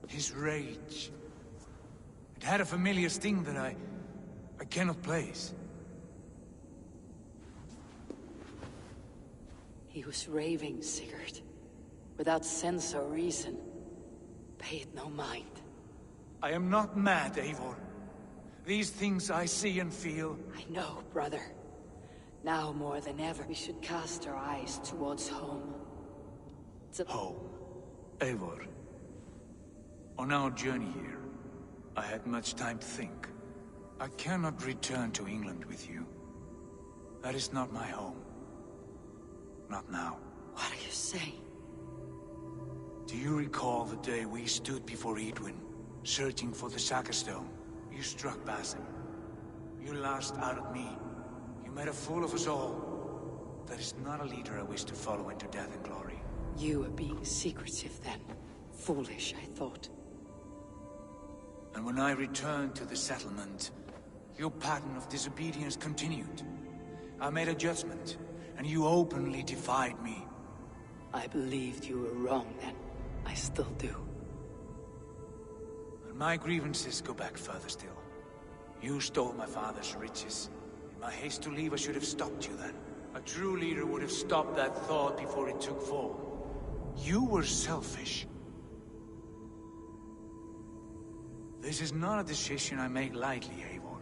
his rage, it had a familiar sting that I cannot place. He was raving, Sigurd. Without sense or reason. Pay it no mind. I am not mad, Eivor. These things I see and feel. I know, brother. Now more than ever, we should cast our eyes towards home. Home. Eivor. On our journey here, I had much time to think. I cannot return to England with you. That is not my home. Not now. What are you saying? Do you recall the day we stood before Edwin, searching for the Saga Stone? You struck Basim. You lashed out at me. You made a fool of us all. That is not a leader I wish to follow into death and glory. You were being secretive then. Foolish, I thought. And when I returned to the settlement, your pattern of disobedience continued. I made a judgment, and you openly defied me. I believed you were wrong then. I still do. And my grievances go back further still. You stole my father's riches. In my haste to leave, I should have stopped you then. A true leader would have stopped that thought before it took form. You were selfish. This is not a decision I make lightly, Eivor.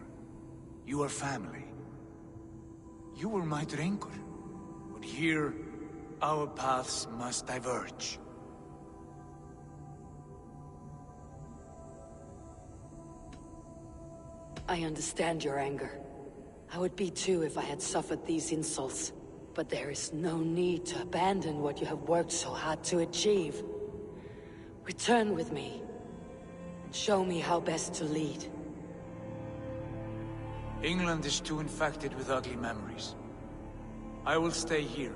You are family. You were my Drengur. But here, our paths must diverge. I understand your anger. I would be too if I had suffered these insults. But there is no need to abandon what you have worked so hard to achieve. Return with me. Show me how best to lead. England is too infected with ugly memories. I will stay here,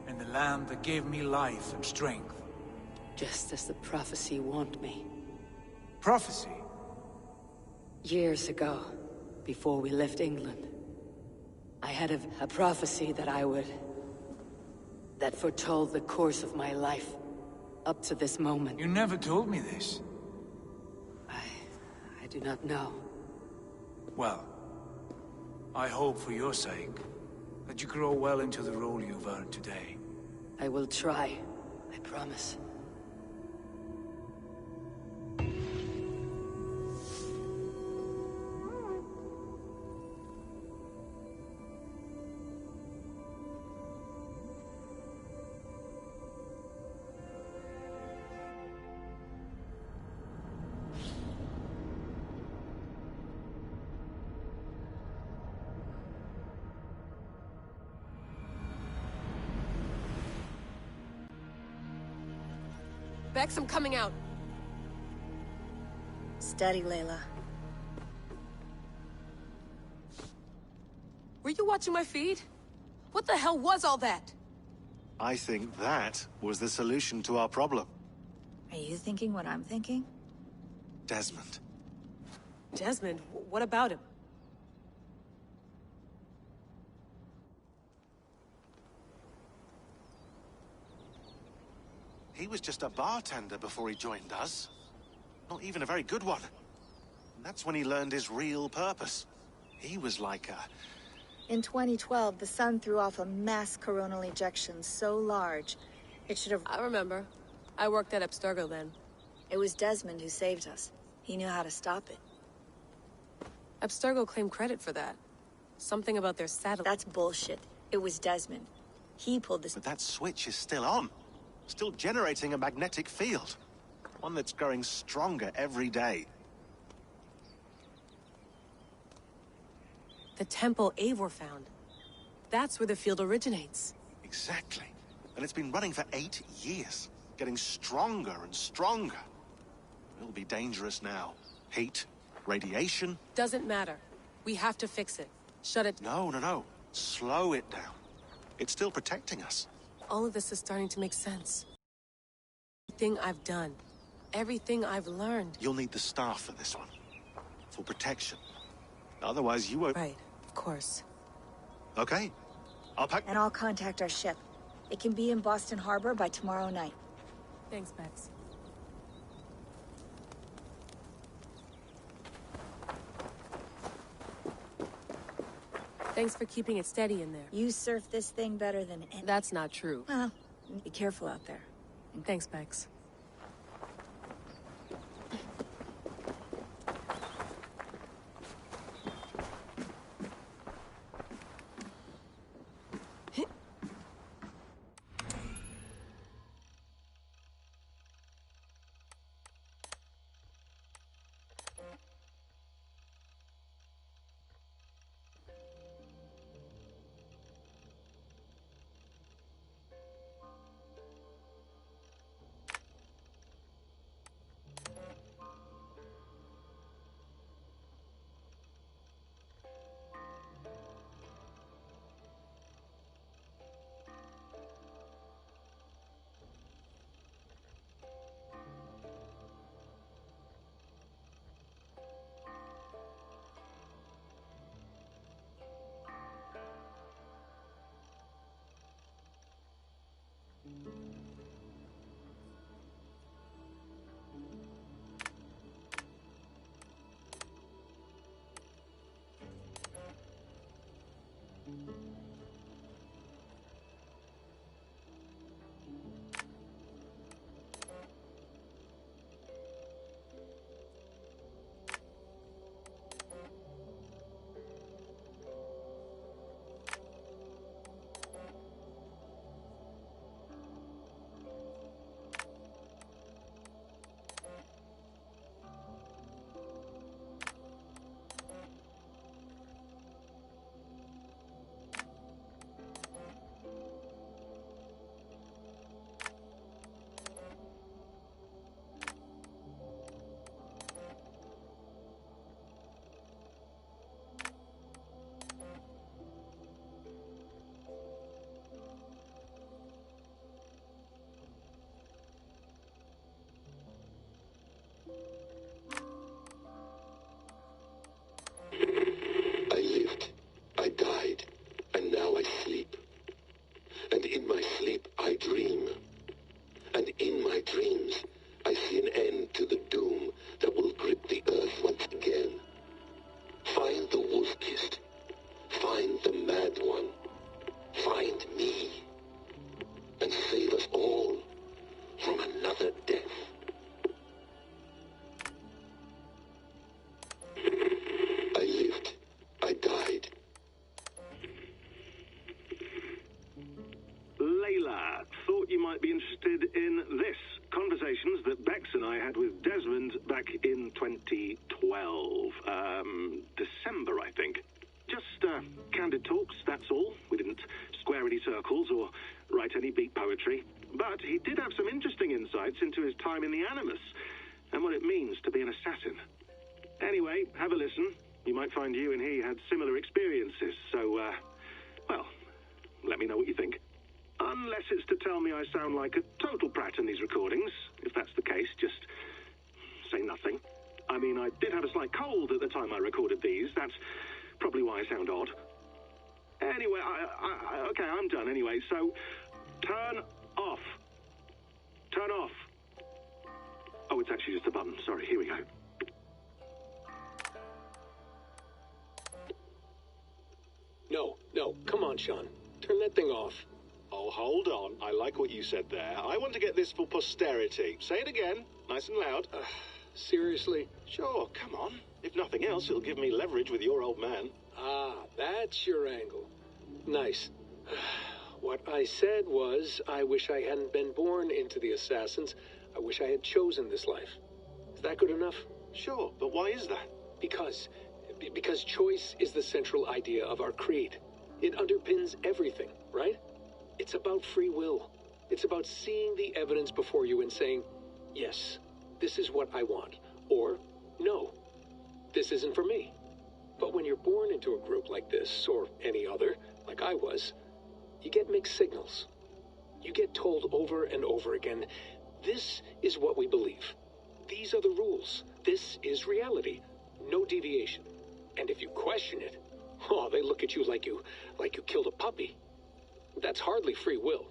in the land that gave me life and strength. Just as the prophecy warned me. Prophecy? Years ago, before we left England, I had a prophecy that that foretold the course of my life, up to this moment. You never told me this. I do not know. Well, I hope for your sake, that you grow well into the role you've earned today. I will try, I promise. Bex, I'm coming out. Steady, Layla. Were you watching my feed? What the hell was all that? I think that was the solution to our problem. Are you thinking what I'm thinking? Desmond. Desmond? What about him? He was just a bartender before he joined us. Not even a very good one. And that's when he learned his real purpose. He was like a... In 2012, the sun threw off a mass coronal ejection so large, it should have... I remember. I worked at Abstergo then. It was Desmond who saved us. He knew how to stop it. Abstergo claimed credit for that. Something about their satellite... That's bullshit. It was Desmond. He pulled this... But that switch is still on. Still generating a magnetic field. One that's growing stronger every day. The temple Eivor found. That's where the field originates. Exactly. And it's been running for 8 years. Getting stronger and stronger. It'll be dangerous now. Heat, radiation... Doesn't matter. We have to fix it. Shut it... No. Slow it down. It's still protecting us. All of this is starting to make sense. Everything I've done. Everything I've learned. You'll need the staff for this one. For protection. Otherwise you won't... Right, of course. Okay. I'll pack... And I'll contact our ship. It can be in Boston Harbor by tomorrow night. Thanks, Bex. Thanks for keeping it steady in there. You surf this thing better than any... That's not true. Well, be careful out there. Thanks, Bex. I lived, I died, and now I sleep. And in my sleep I dream. And in my dreams I see an end to the doom that will grip the earth once again. Find the wolf-kissed. Find the mad one. Find me. And save us all from another death. I lived. I died. Layla, thought you might be interested in this. Conversations that Bex and I had with Desmond back in 2012. December, I think. Just candid talks, that's all. We didn't square any circles or write any beat poetry. But he did have some interesting insights into his time in the Animus and what it means to be an assassin. Anyway, have a listen. You might find you and he had similar experiences, so, well, let me know what you think. Unless it's to tell me I sound like a total prat in these recordings. If that's the case, just say nothing. I mean, I did have a slight cold at the time I recorded these. That's probably why I sound odd. Anyway, okay, I'm done anyway, so turn off. Turn off. Oh, it's actually just a button. Sorry, here we go. No, come on, Sean. Turn that thing off. Oh, hold on. I like what you said there. I want to get this for posterity. Say it again, nice and loud. Seriously? Sure, come on. If nothing else, it'll give me leverage with your old man. Ah, that's your angle. Nice. What I said was, I wish I hadn't been born into the Assassins. I wish I had chosen this life. Is that good enough? Sure, but why is that? Because choice is the central idea of our creed. It underpins everything, right? It's about free will. It's about seeing the evidence before you and saying, yes, this is what I want. Or, no, this isn't for me. But when you're born into a group like this, or any other, like I was, you get mixed signals. You get told over and over again, this is what we believe. These are the rules. This is reality. No deviation. And if you question it, Oh, they look at you like you killed a puppy. That's hardly free will.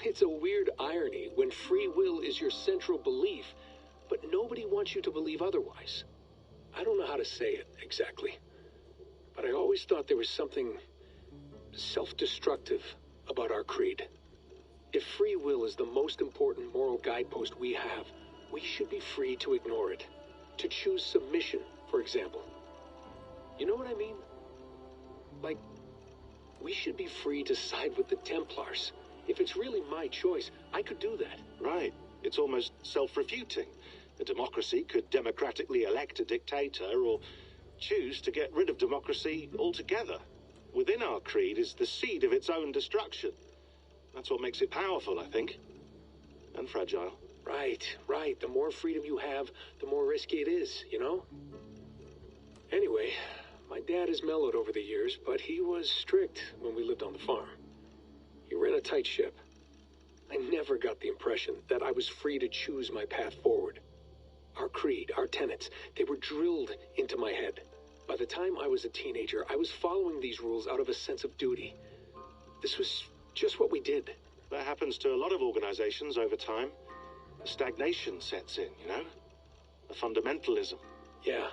It's a weird irony when free will is your central belief, but nobody wants you to believe otherwise. I don't know how to say it exactly, but I always thought there was something self-destructive about our creed. If free will is the most important moral guidepost we have, we should be free to ignore it. To choose submission, for example. You know what I mean? Like, we should be free to side with the Templars. If it's really my choice, I could do that. Right. It's almost self-refuting. A democracy could democratically elect a dictator or choose to get rid of democracy altogether. Within our creed is the seed of its own destruction. That's what makes it powerful, I think. And fragile. Right. The more freedom you have, the more risky it is, you know? Anyway, my dad has mellowed over the years, but he was strict when we lived on the farm. He ran a tight ship. I never got the impression that I was free to choose my path forward. Our creed, our tenets, they were drilled into my head. By the time I was a teenager, I was following these rules out of a sense of duty. This was just what we did. That happens to a lot of organizations over time. A stagnation sets in, you know? A fundamentalism. Yeah.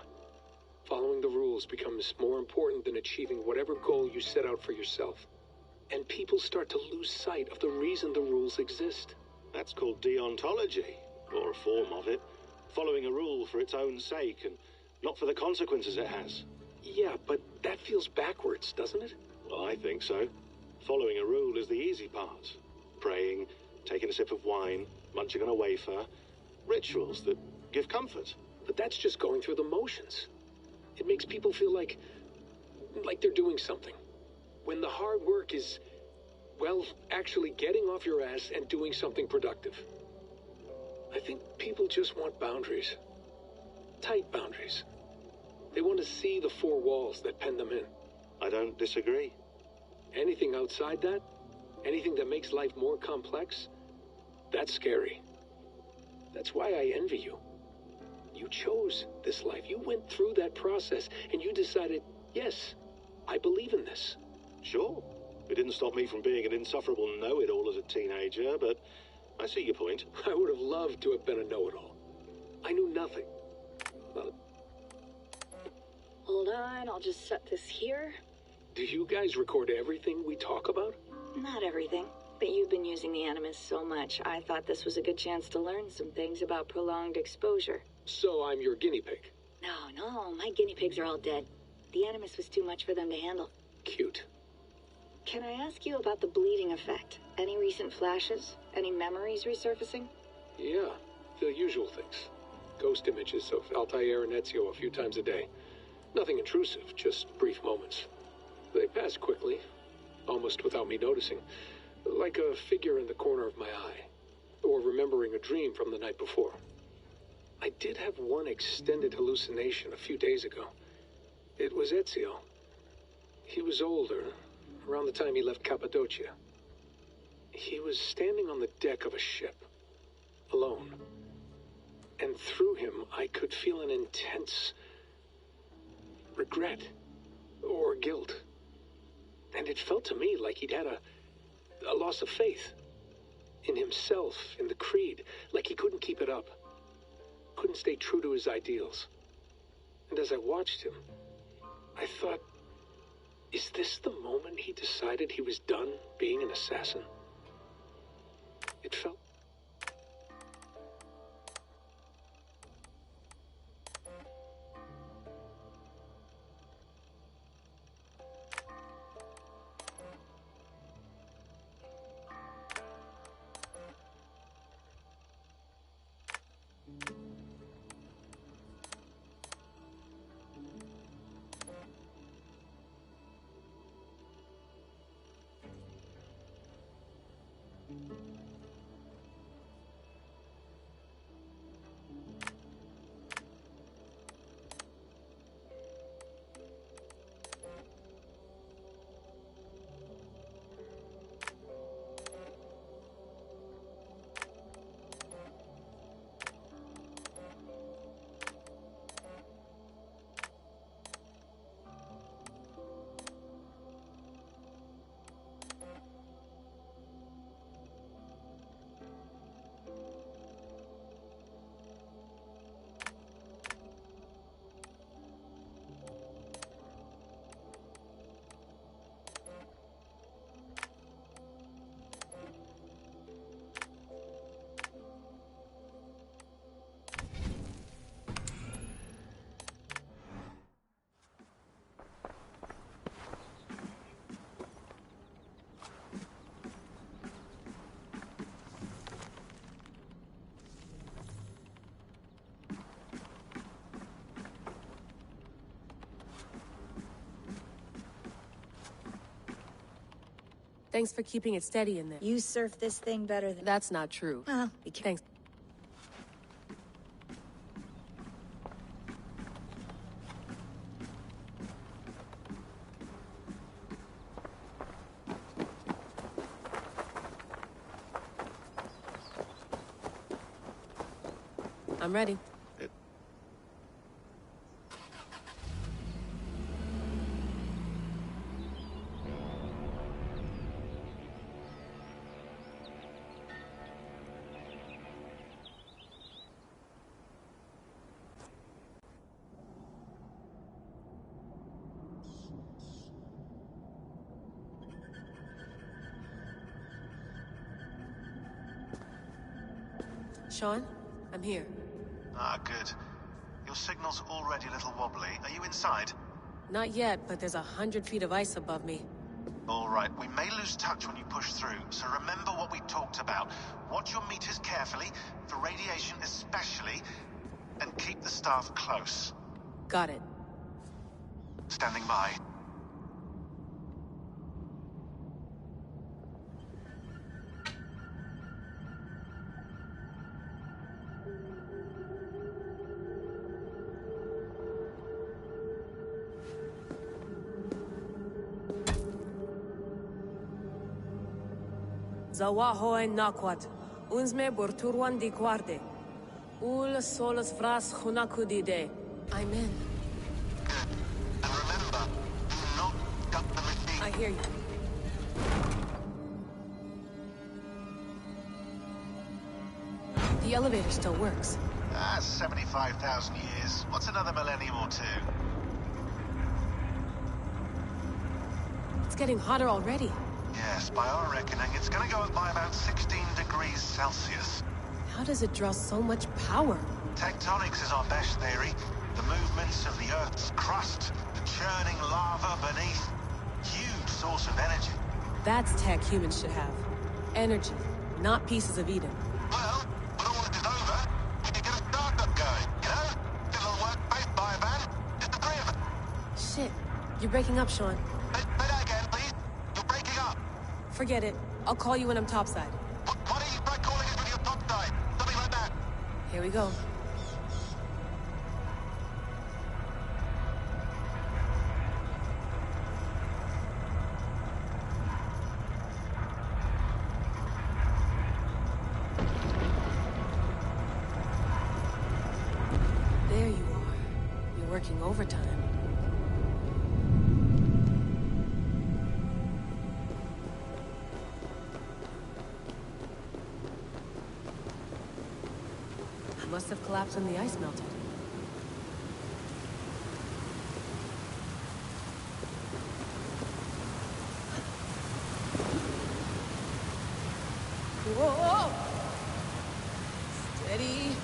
Following the rules becomes more important than achieving whatever goal you set out for yourself. And people start to lose sight of the reason the rules exist. That's called deontology, or a form of it. Following a rule for its own sake and not for the consequences it has. Yeah, but that feels backwards, doesn't it? Well, I think so. Following a rule is the easy part. Praying, taking a sip of wine, munching on a wafer. Rituals that give comfort. But that's just going through the motions. It makes people feel like they're doing something. When the hard work is, well, actually getting off your ass and doing something productive. I think people just want boundaries. Tight boundaries. They want to see the four walls that pen them in. I don't disagree. Anything outside that, anything that makes life more complex, that's scary. That's why I envy you. You chose this life. You went through that process, and you decided, yes, I believe in this. Sure. It didn't stop me from being an insufferable know-it-all as a teenager, but I see your point. I would have loved to have been a know-it-all. I knew nothing. Well, hold on, I'll just set this here. Do you guys record everything we talk about? Not everything, but you've been using the Animus so much, I thought this was a good chance to learn some things about prolonged exposure. So I'm your guinea pig? No, my guinea pigs are all dead. The Animus was too much for them to handle. Cute. Can I ask you about the bleeding effect? Any recent flashes? Any memories resurfacing? Yeah, the usual things. Ghost images of Altair and Ezio a few times a day. Nothing intrusive, just brief moments. They pass quickly, almost without me noticing. Like a figure in the corner of my eye. Or remembering a dream from the night before. I did have one extended hallucination a few days ago. It was Ezio. He was older, around the time he left Cappadocia. He was standing on the deck of a ship, alone. And through him, I could feel an intense regret or guilt. And it felt to me like he'd had a loss of faith in himself, in the creed, like he couldn't keep it up, couldn't stay true to his ideals. And as I watched him, I thought, is this the moment he decided he was done being an assassin? It felt... Thanks for keeping it steady in there. You surf this thing better than... That's not true. Well, be careful. Thanks. I'm ready. Sean, I'm here. Ah, good. Your signal's already a little wobbly. Are you inside? Not yet, but there's 100 feet of ice above me. All right, we may lose touch when you push through, so remember what we talked about. Watch your meters carefully, for radiation especially, and keep the staff close. Got it. Standing by. Zawaho en Nakwat. Unsme borturwan di guarde. Ul solos vras hunakudide. I'm in. And remember, do not cut the machine. I hear you. The elevator still works. 75,000 years. What's another millennium or two? It's getting hotter already. Yes, by our reckoning, it's gonna go up by about 16 degrees Celsius. How does it draw so much power? Tectonics is our best theory. The movements of the Earth's crust, the churning lava beneath. Huge source of energy. That's tech humans should have. Energy, not pieces of Eden. Well, when all this is over, we can get a startup going, you know? A little work-based biovan, just the three of us. Shit, you're breaking up, Sean. Say that again, please. You're breaking up. Forget it. I'll call you when I'm topside. Why don't you try calling us when you're topside? Something like that. Here we go. There you are. You're working overtime. Must have collapsed when the ice melted. Whoa! Steady.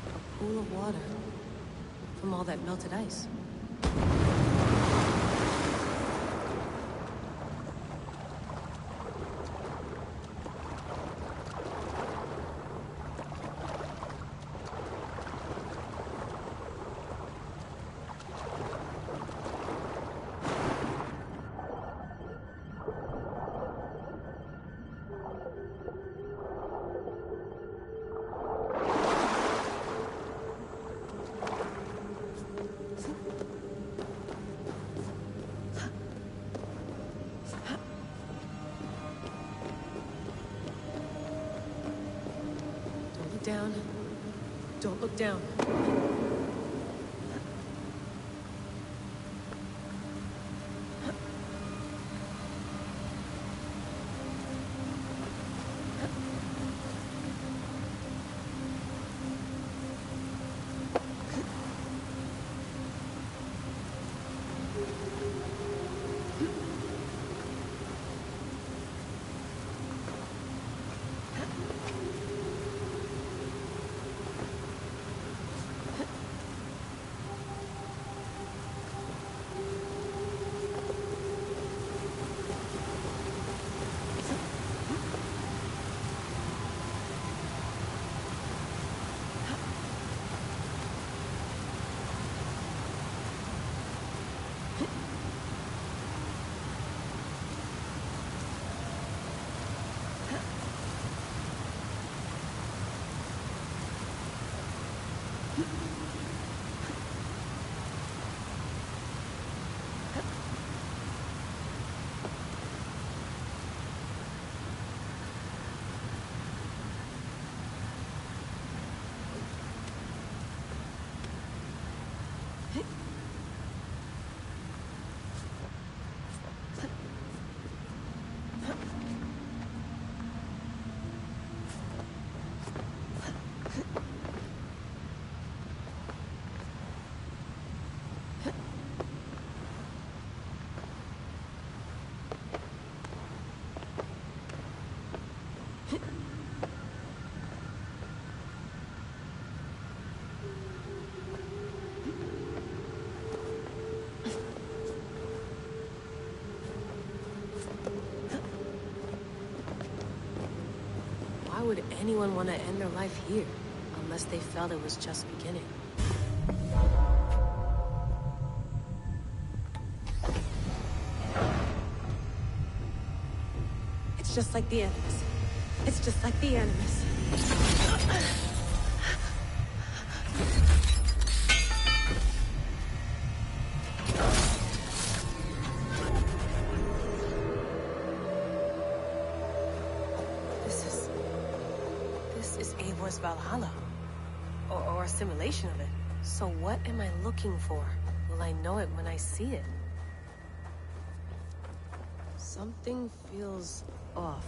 A pool of water from all that melted ice. Down. Don't look down. Why would anyone want to end their life here? Unless they felt it was just beginning. It's just like the Animus. It's just like the Animus. This is Eivor's Valhalla. Or a simulation of it. So what am I looking for? Will I know it when I see it? Something feels off.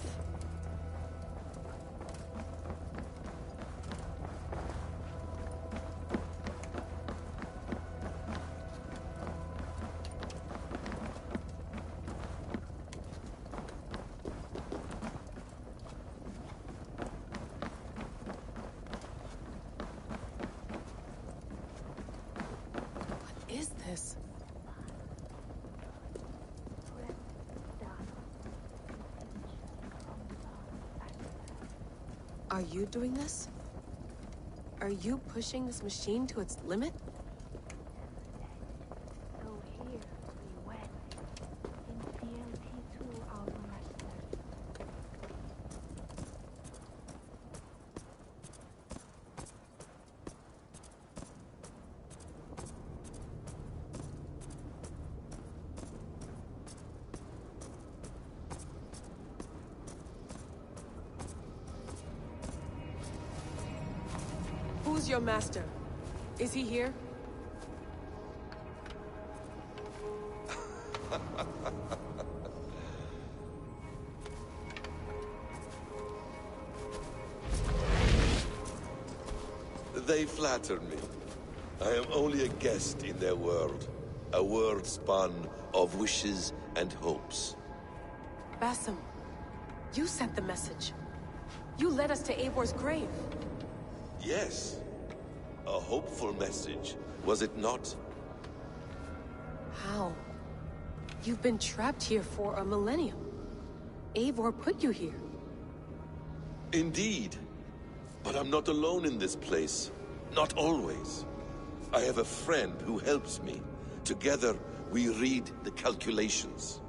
What is this? Are you doing this? Are you pushing this machine to its limit? Who's your master? Is he here? They flatter me. I am only a guest in their world. A world spun of wishes and hopes. Basim, you sent the message. You led us to Eivor's grave. Yes. A hopeful message, was it not? How? You've been trapped here for a millennium. Eivor put you here. Indeed. But I'm not alone in this place. Not always. I have a friend who helps me. Together, we read the calculations.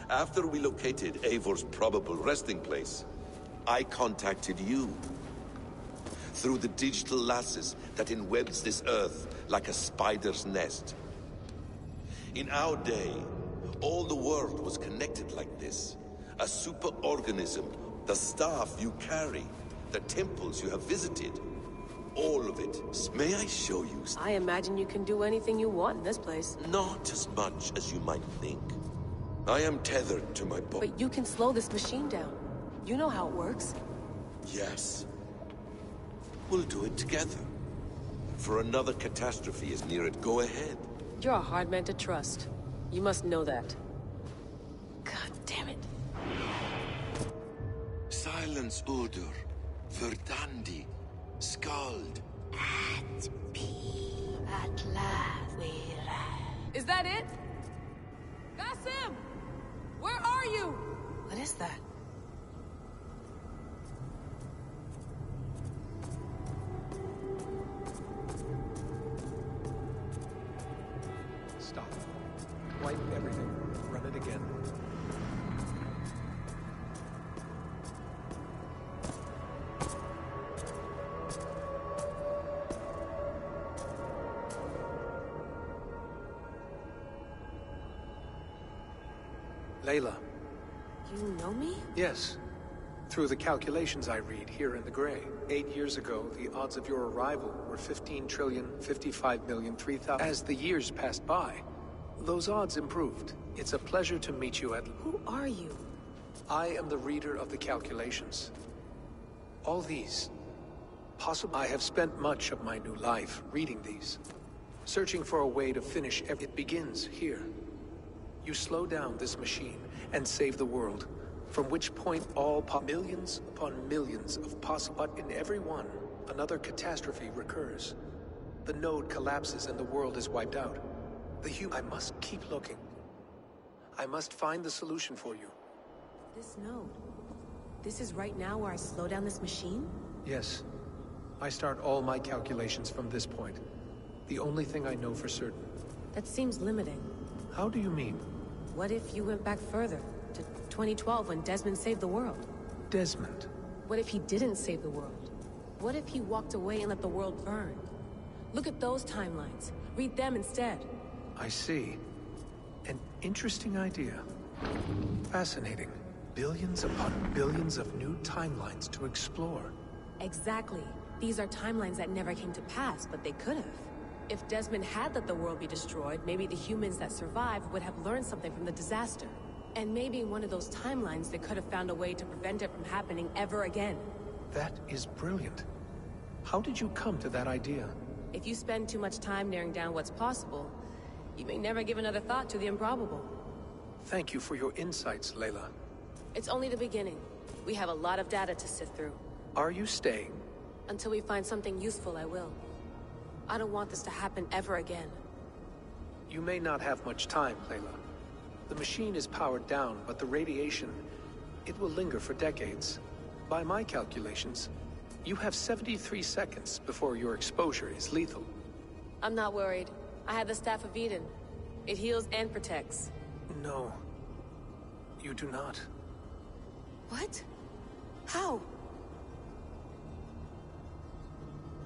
After we located Eivor's probable resting place, I contacted you. Through the digital lasses that enwebs this Earth like a spider's nest. In our day, all the world was connected like this. A superorganism, the staff you carry, the temples you have visited. All of it. May I show you? I imagine you can do anything you want in this place. Not as much as you might think. I am tethered to my body. But you can slow this machine down. You know how it works. Yes. We'll do it together. For another catastrophe is near it, go ahead. You're a hard man to trust. You must know that. God damn it. Silence, Udur. Verdandi. Skald. At peace. At last we rise. Is that it? Basim! Where are you? What is that? Stop. Wipe everything. Run it again. Layla. You know me? Yes. Through the calculations I read here in the gray. 8 years ago, the odds of your arrival were 15,055,003,000. As the years passed by, those odds improved. It's a pleasure to meet you at... Who are you? I am the reader of the calculations. All these. Possibly I have spent much of my new life reading these. Searching for a way to finish it begins here. You slow down this machine and save the world, from which point all millions upon millions of possible, but in every one, another catastrophe recurs. The node collapses and the world is wiped out. I must keep looking. I must find the solution for you. This node. This is right now where I slow down this machine? Yes. I start all my calculations from this point. The only thing I know for certain. That seems limiting. How do you mean? What if you went back further, to 2012 when Desmond saved the world? Desmond? What if he didn't save the world? What if he walked away and let the world burn? Look at those timelines. Read them instead. I see. An interesting idea. Fascinating. Billions upon billions of new timelines to explore. Exactly. These are timelines that never came to pass, but they could have. If Desmond had let the world be destroyed, maybe the humans that survived would have learned something from the disaster. And maybe in one of those timelines they could have found a way to prevent it from happening ever again. That is brilliant. How did you come to that idea? If you spend too much time narrowing down what's possible, you may never give another thought to the improbable. Thank you for your insights, Layla. It's only the beginning. We have a lot of data to sift through. Are you staying? Until we find something useful, I will. I don't want this to happen ever again. You may not have much time, Layla. The machine is powered down, but the radiation, it will linger for decades. By my calculations, you have 73 seconds before your exposure is lethal. I'm not worried. I have the Staff of Eden. It heals and protects. No. You do not. What? How?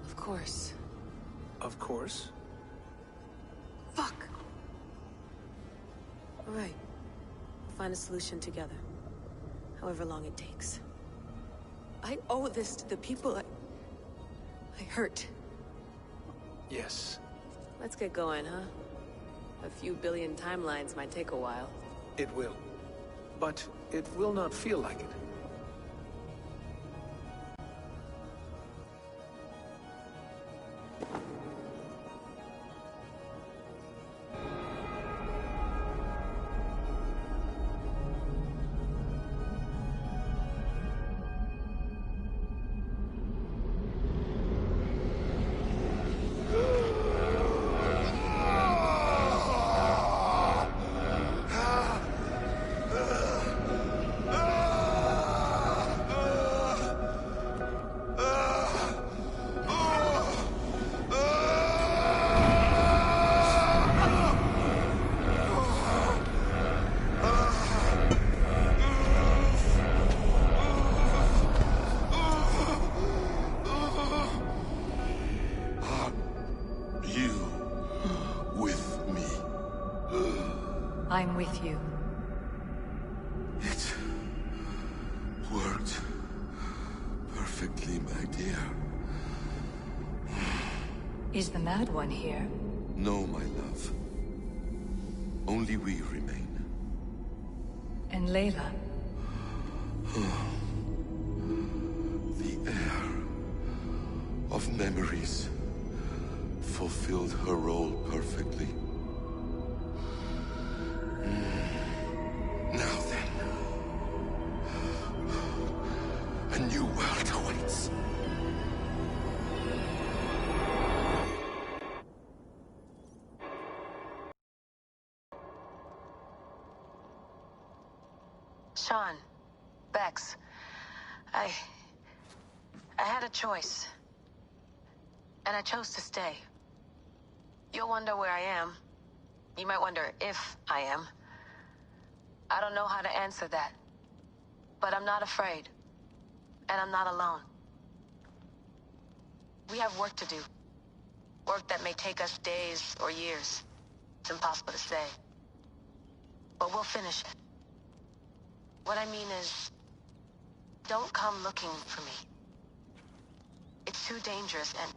Of course. Of course? Fuck! All right. We'll find a solution together. However long it takes. I owe this to the people I hurt. Yes. Let's get going, huh? A few billion timelines might take a while. It will. But it will not feel like it. I'm with you. It worked perfectly, my dear. Is the Mad One here? No, my love. Only we remain. And Layla? The air of memories fulfilled her role perfectly. Now then, a new world awaits. Sean, Bex, I had a choice. And I chose to stay. You'll wonder where I am. You might wonder if I am. I don't know how to answer that. But I'm not afraid. And I'm not alone. We have work to do. Work that may take us days or years. It's impossible to say. But we'll finish it. What I mean is, don't come looking for me. It's too dangerous and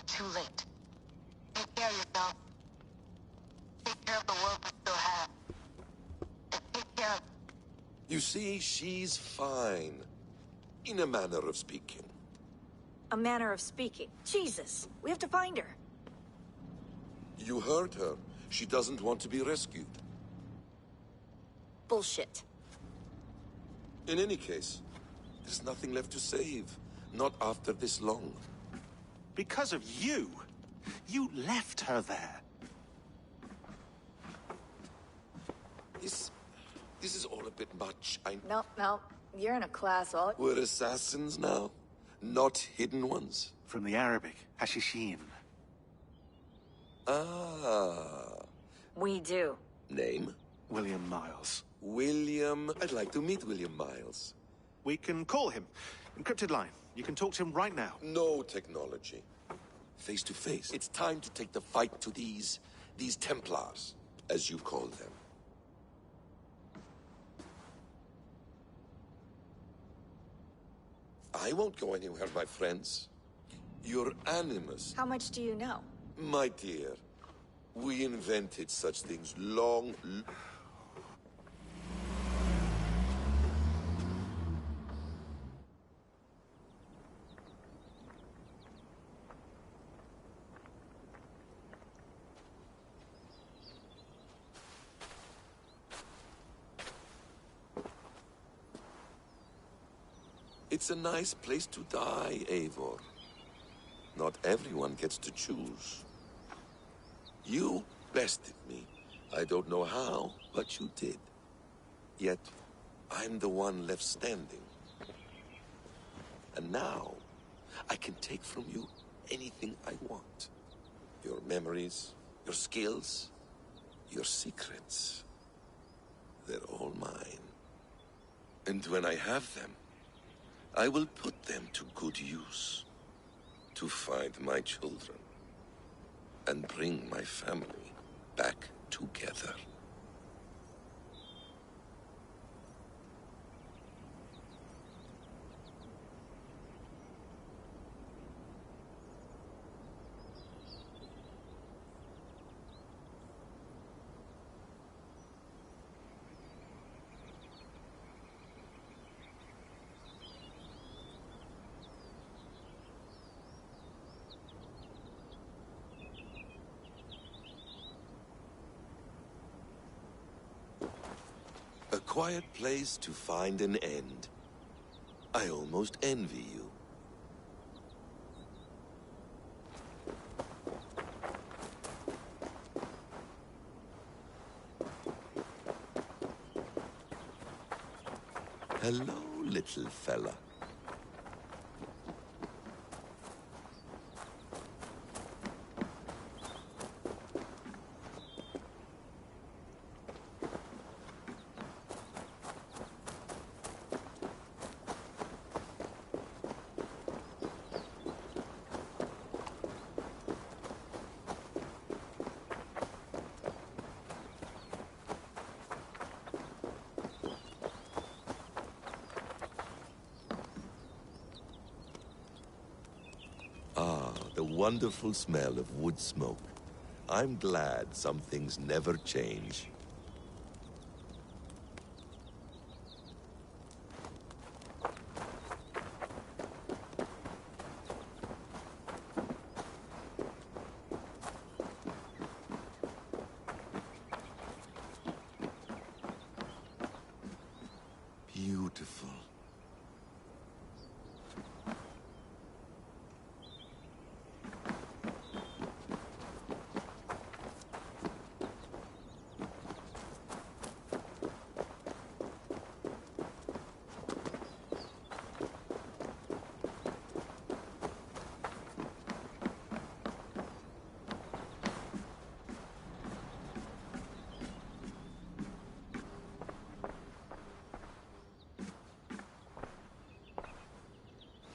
too late. Take care of yourself. Take care of the world we still have. And take care of... You see, she's fine. In a manner of speaking. A manner of speaking. Jesus, we have to find her. You heard her. She doesn't want to be rescued. Bullshit. In any case, there's nothing left to save. Not after this long. Because of you. You left her there. bit much. No. You're in a class all... We're assassins now, not hidden ones. From the Arabic, Hashishin. Ah. We do. Name? William Miles. William... I'd like to meet William Miles. We can call him. Encrypted line. You can talk to him right now. No technology. Face to face. It's time to take the fight to these Templars, as you call them. I won't go anywhere, my friends. Your Animus. How much do you know? My dear, we invented such things long... It's a nice place to die, Eivor. Not everyone gets to choose. You bested me. I don't know how, but you did. Yet, I'm the one left standing. And now, I can take from you anything I want. Your memories, your skills, your secrets. They're all mine. And when I have them, I will put them to good use. To find my children. And bring my family back together. A quiet place to find an end. I almost envy you. Hello, little fella. The wonderful smell of wood smoke. I'm glad some things never change. Beautiful.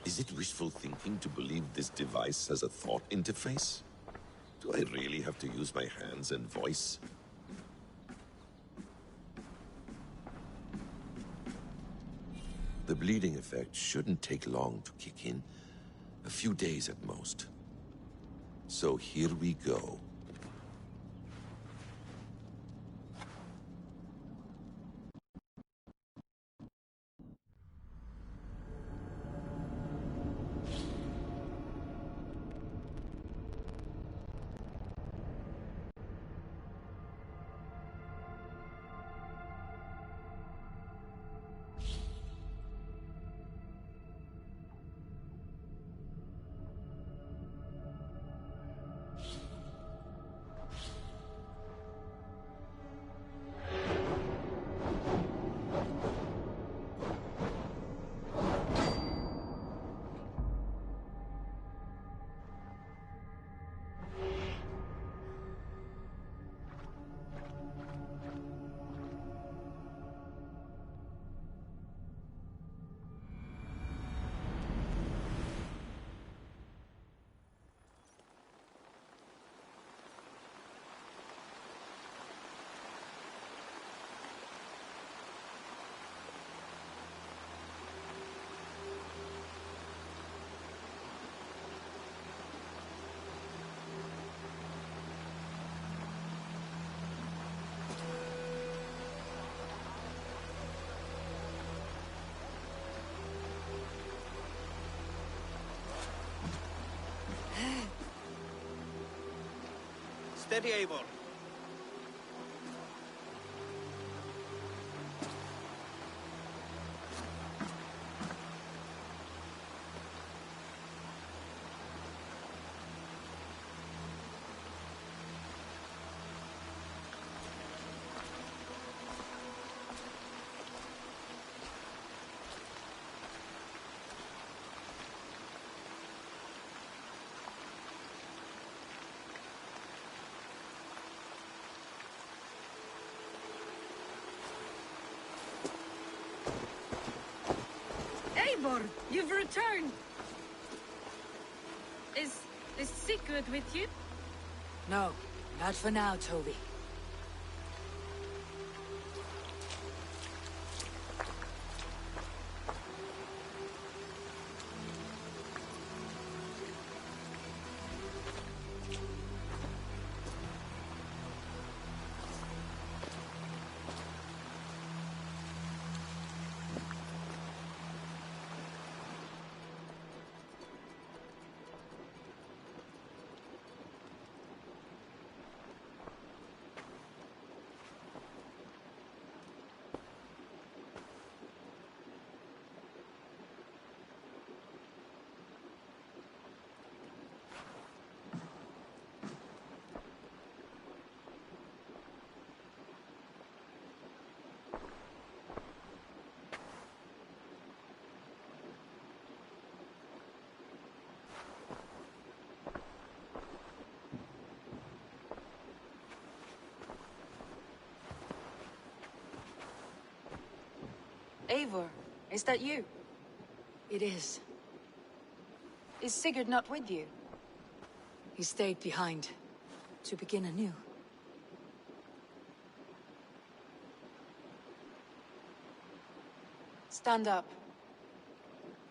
Is it wishful thinking to believe this device has a thought interface? Do I really have to use my hands and voice? The bleeding effect shouldn't take long to kick in. A few days at most. So here we go. Steady, Eivor. Eivor, you've returned. Is Sigurd with you? No, not for now, Toby. Eivor, is that you? It is. Is Sigurd not with you? He stayed behind, to begin anew. Stand up.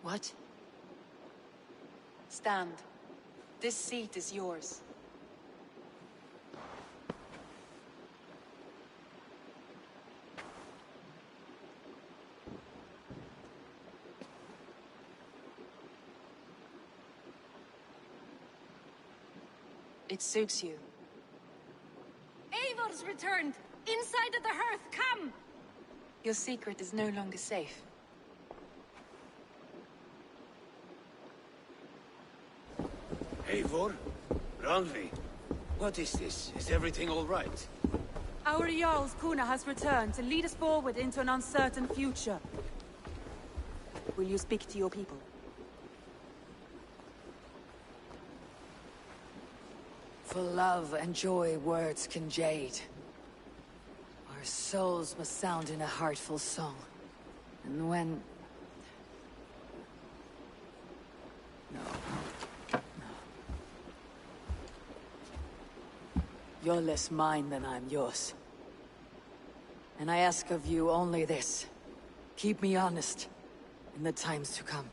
What? Stand. This seat is yours. It suits you. Eivor's returned! Inside of the hearth, come! Your secret is no longer safe. Eivor? Randvi? What is this? Is everything all right? Our Jarl's Kuna has returned to lead us forward into an uncertain future. Will you speak to your people? For love and joy, words can jade. Our souls must sound in a heartful song. And when... No. You're less mine than I'm yours. And I ask of you only this. Keep me honest in the times to come.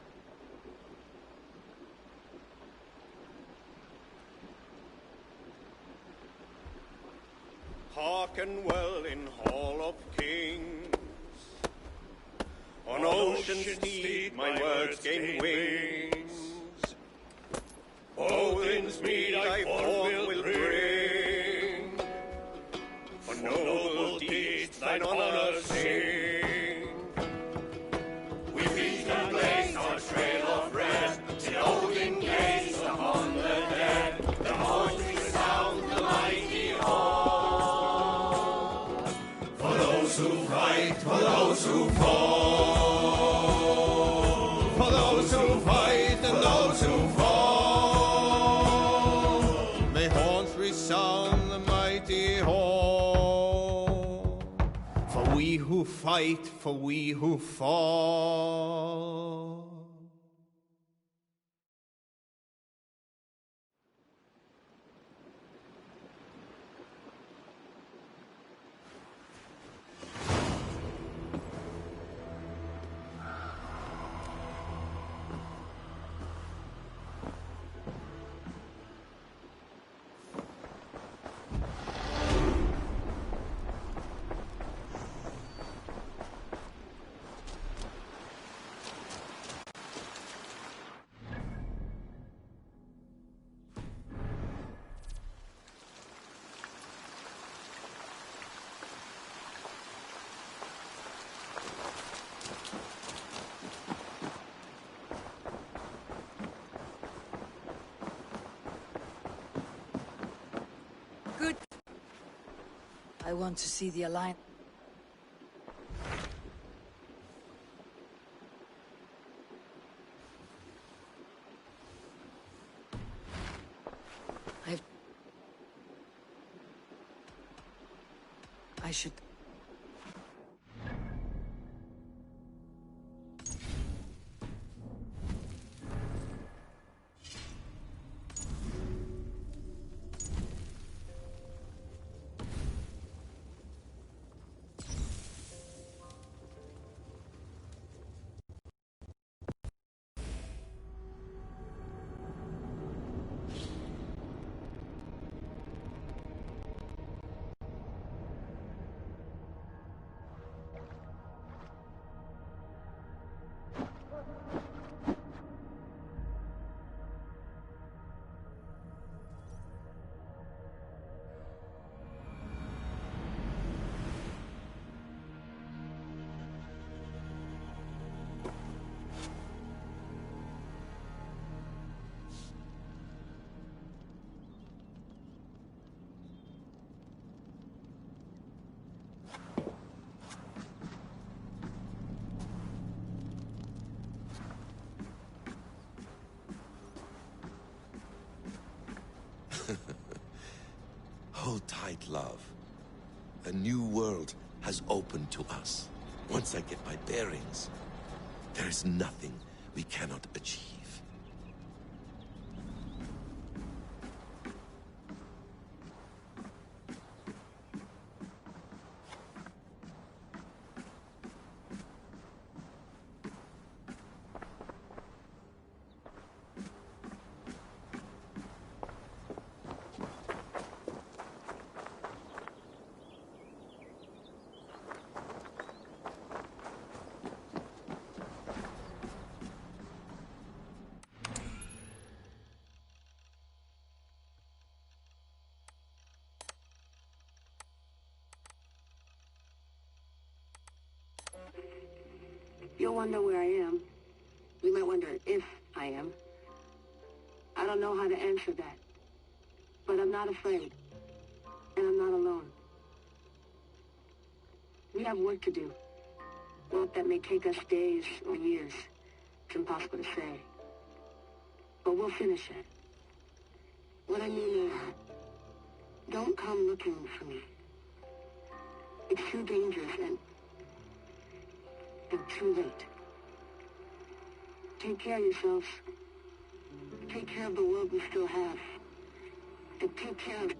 Hearken well in Hall of Kings. On ocean steed my words gain wings. Odin's mead I forth will bring. For noble deeds thine honor sing. We feast and blaze our trail of red, till Odin gaze upon the dead. The voice resound the mighty hall. For those who fight, for those who fall. For those who fight and those who fall. May horns resound the mighty hall. For we who fight, for we who fall. want to see the Alliance. I should... Hold tight, love. A new world has opened to us. Once I get my bearings, there is nothing we cannot achieve. You'll wonder where I am. You might wonder if I am. I don't know how to answer that. But I'm not afraid. And I'm not alone. We have work to do. Work that may take us days or years. It's impossible to say. But we'll finish it. What I mean is, don't come looking for me. It's too dangerous and too late. Take care of yourselves. Take care of the world we still have. And take care of...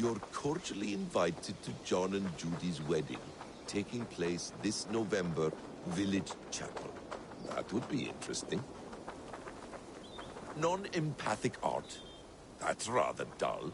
You're cordially invited to John and Judy's wedding, taking place this November, Village Chapel. That would be interesting. Non-empathic art? That's rather dull.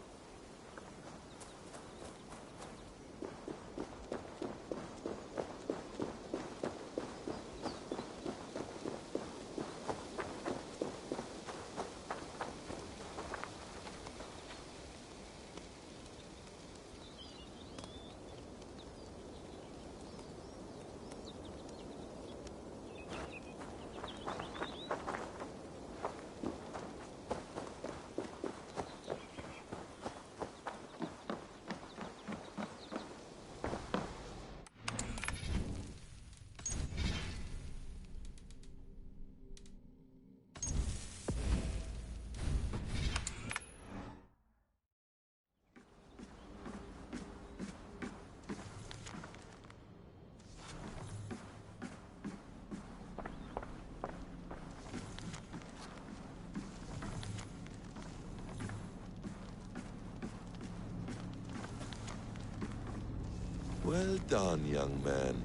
Well done, young man.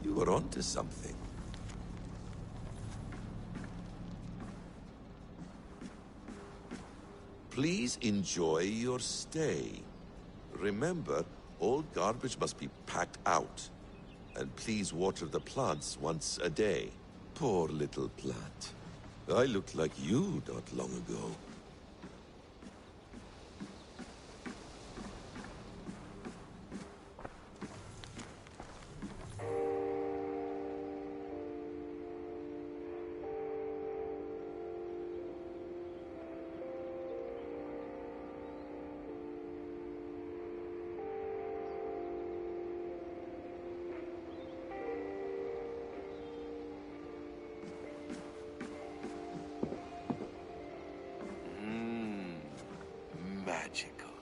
You were onto something. Please enjoy your stay. Remember, all garbage must be packed out. And please water the plants once a day. Poor little plant. I looked like you not long ago. Magical.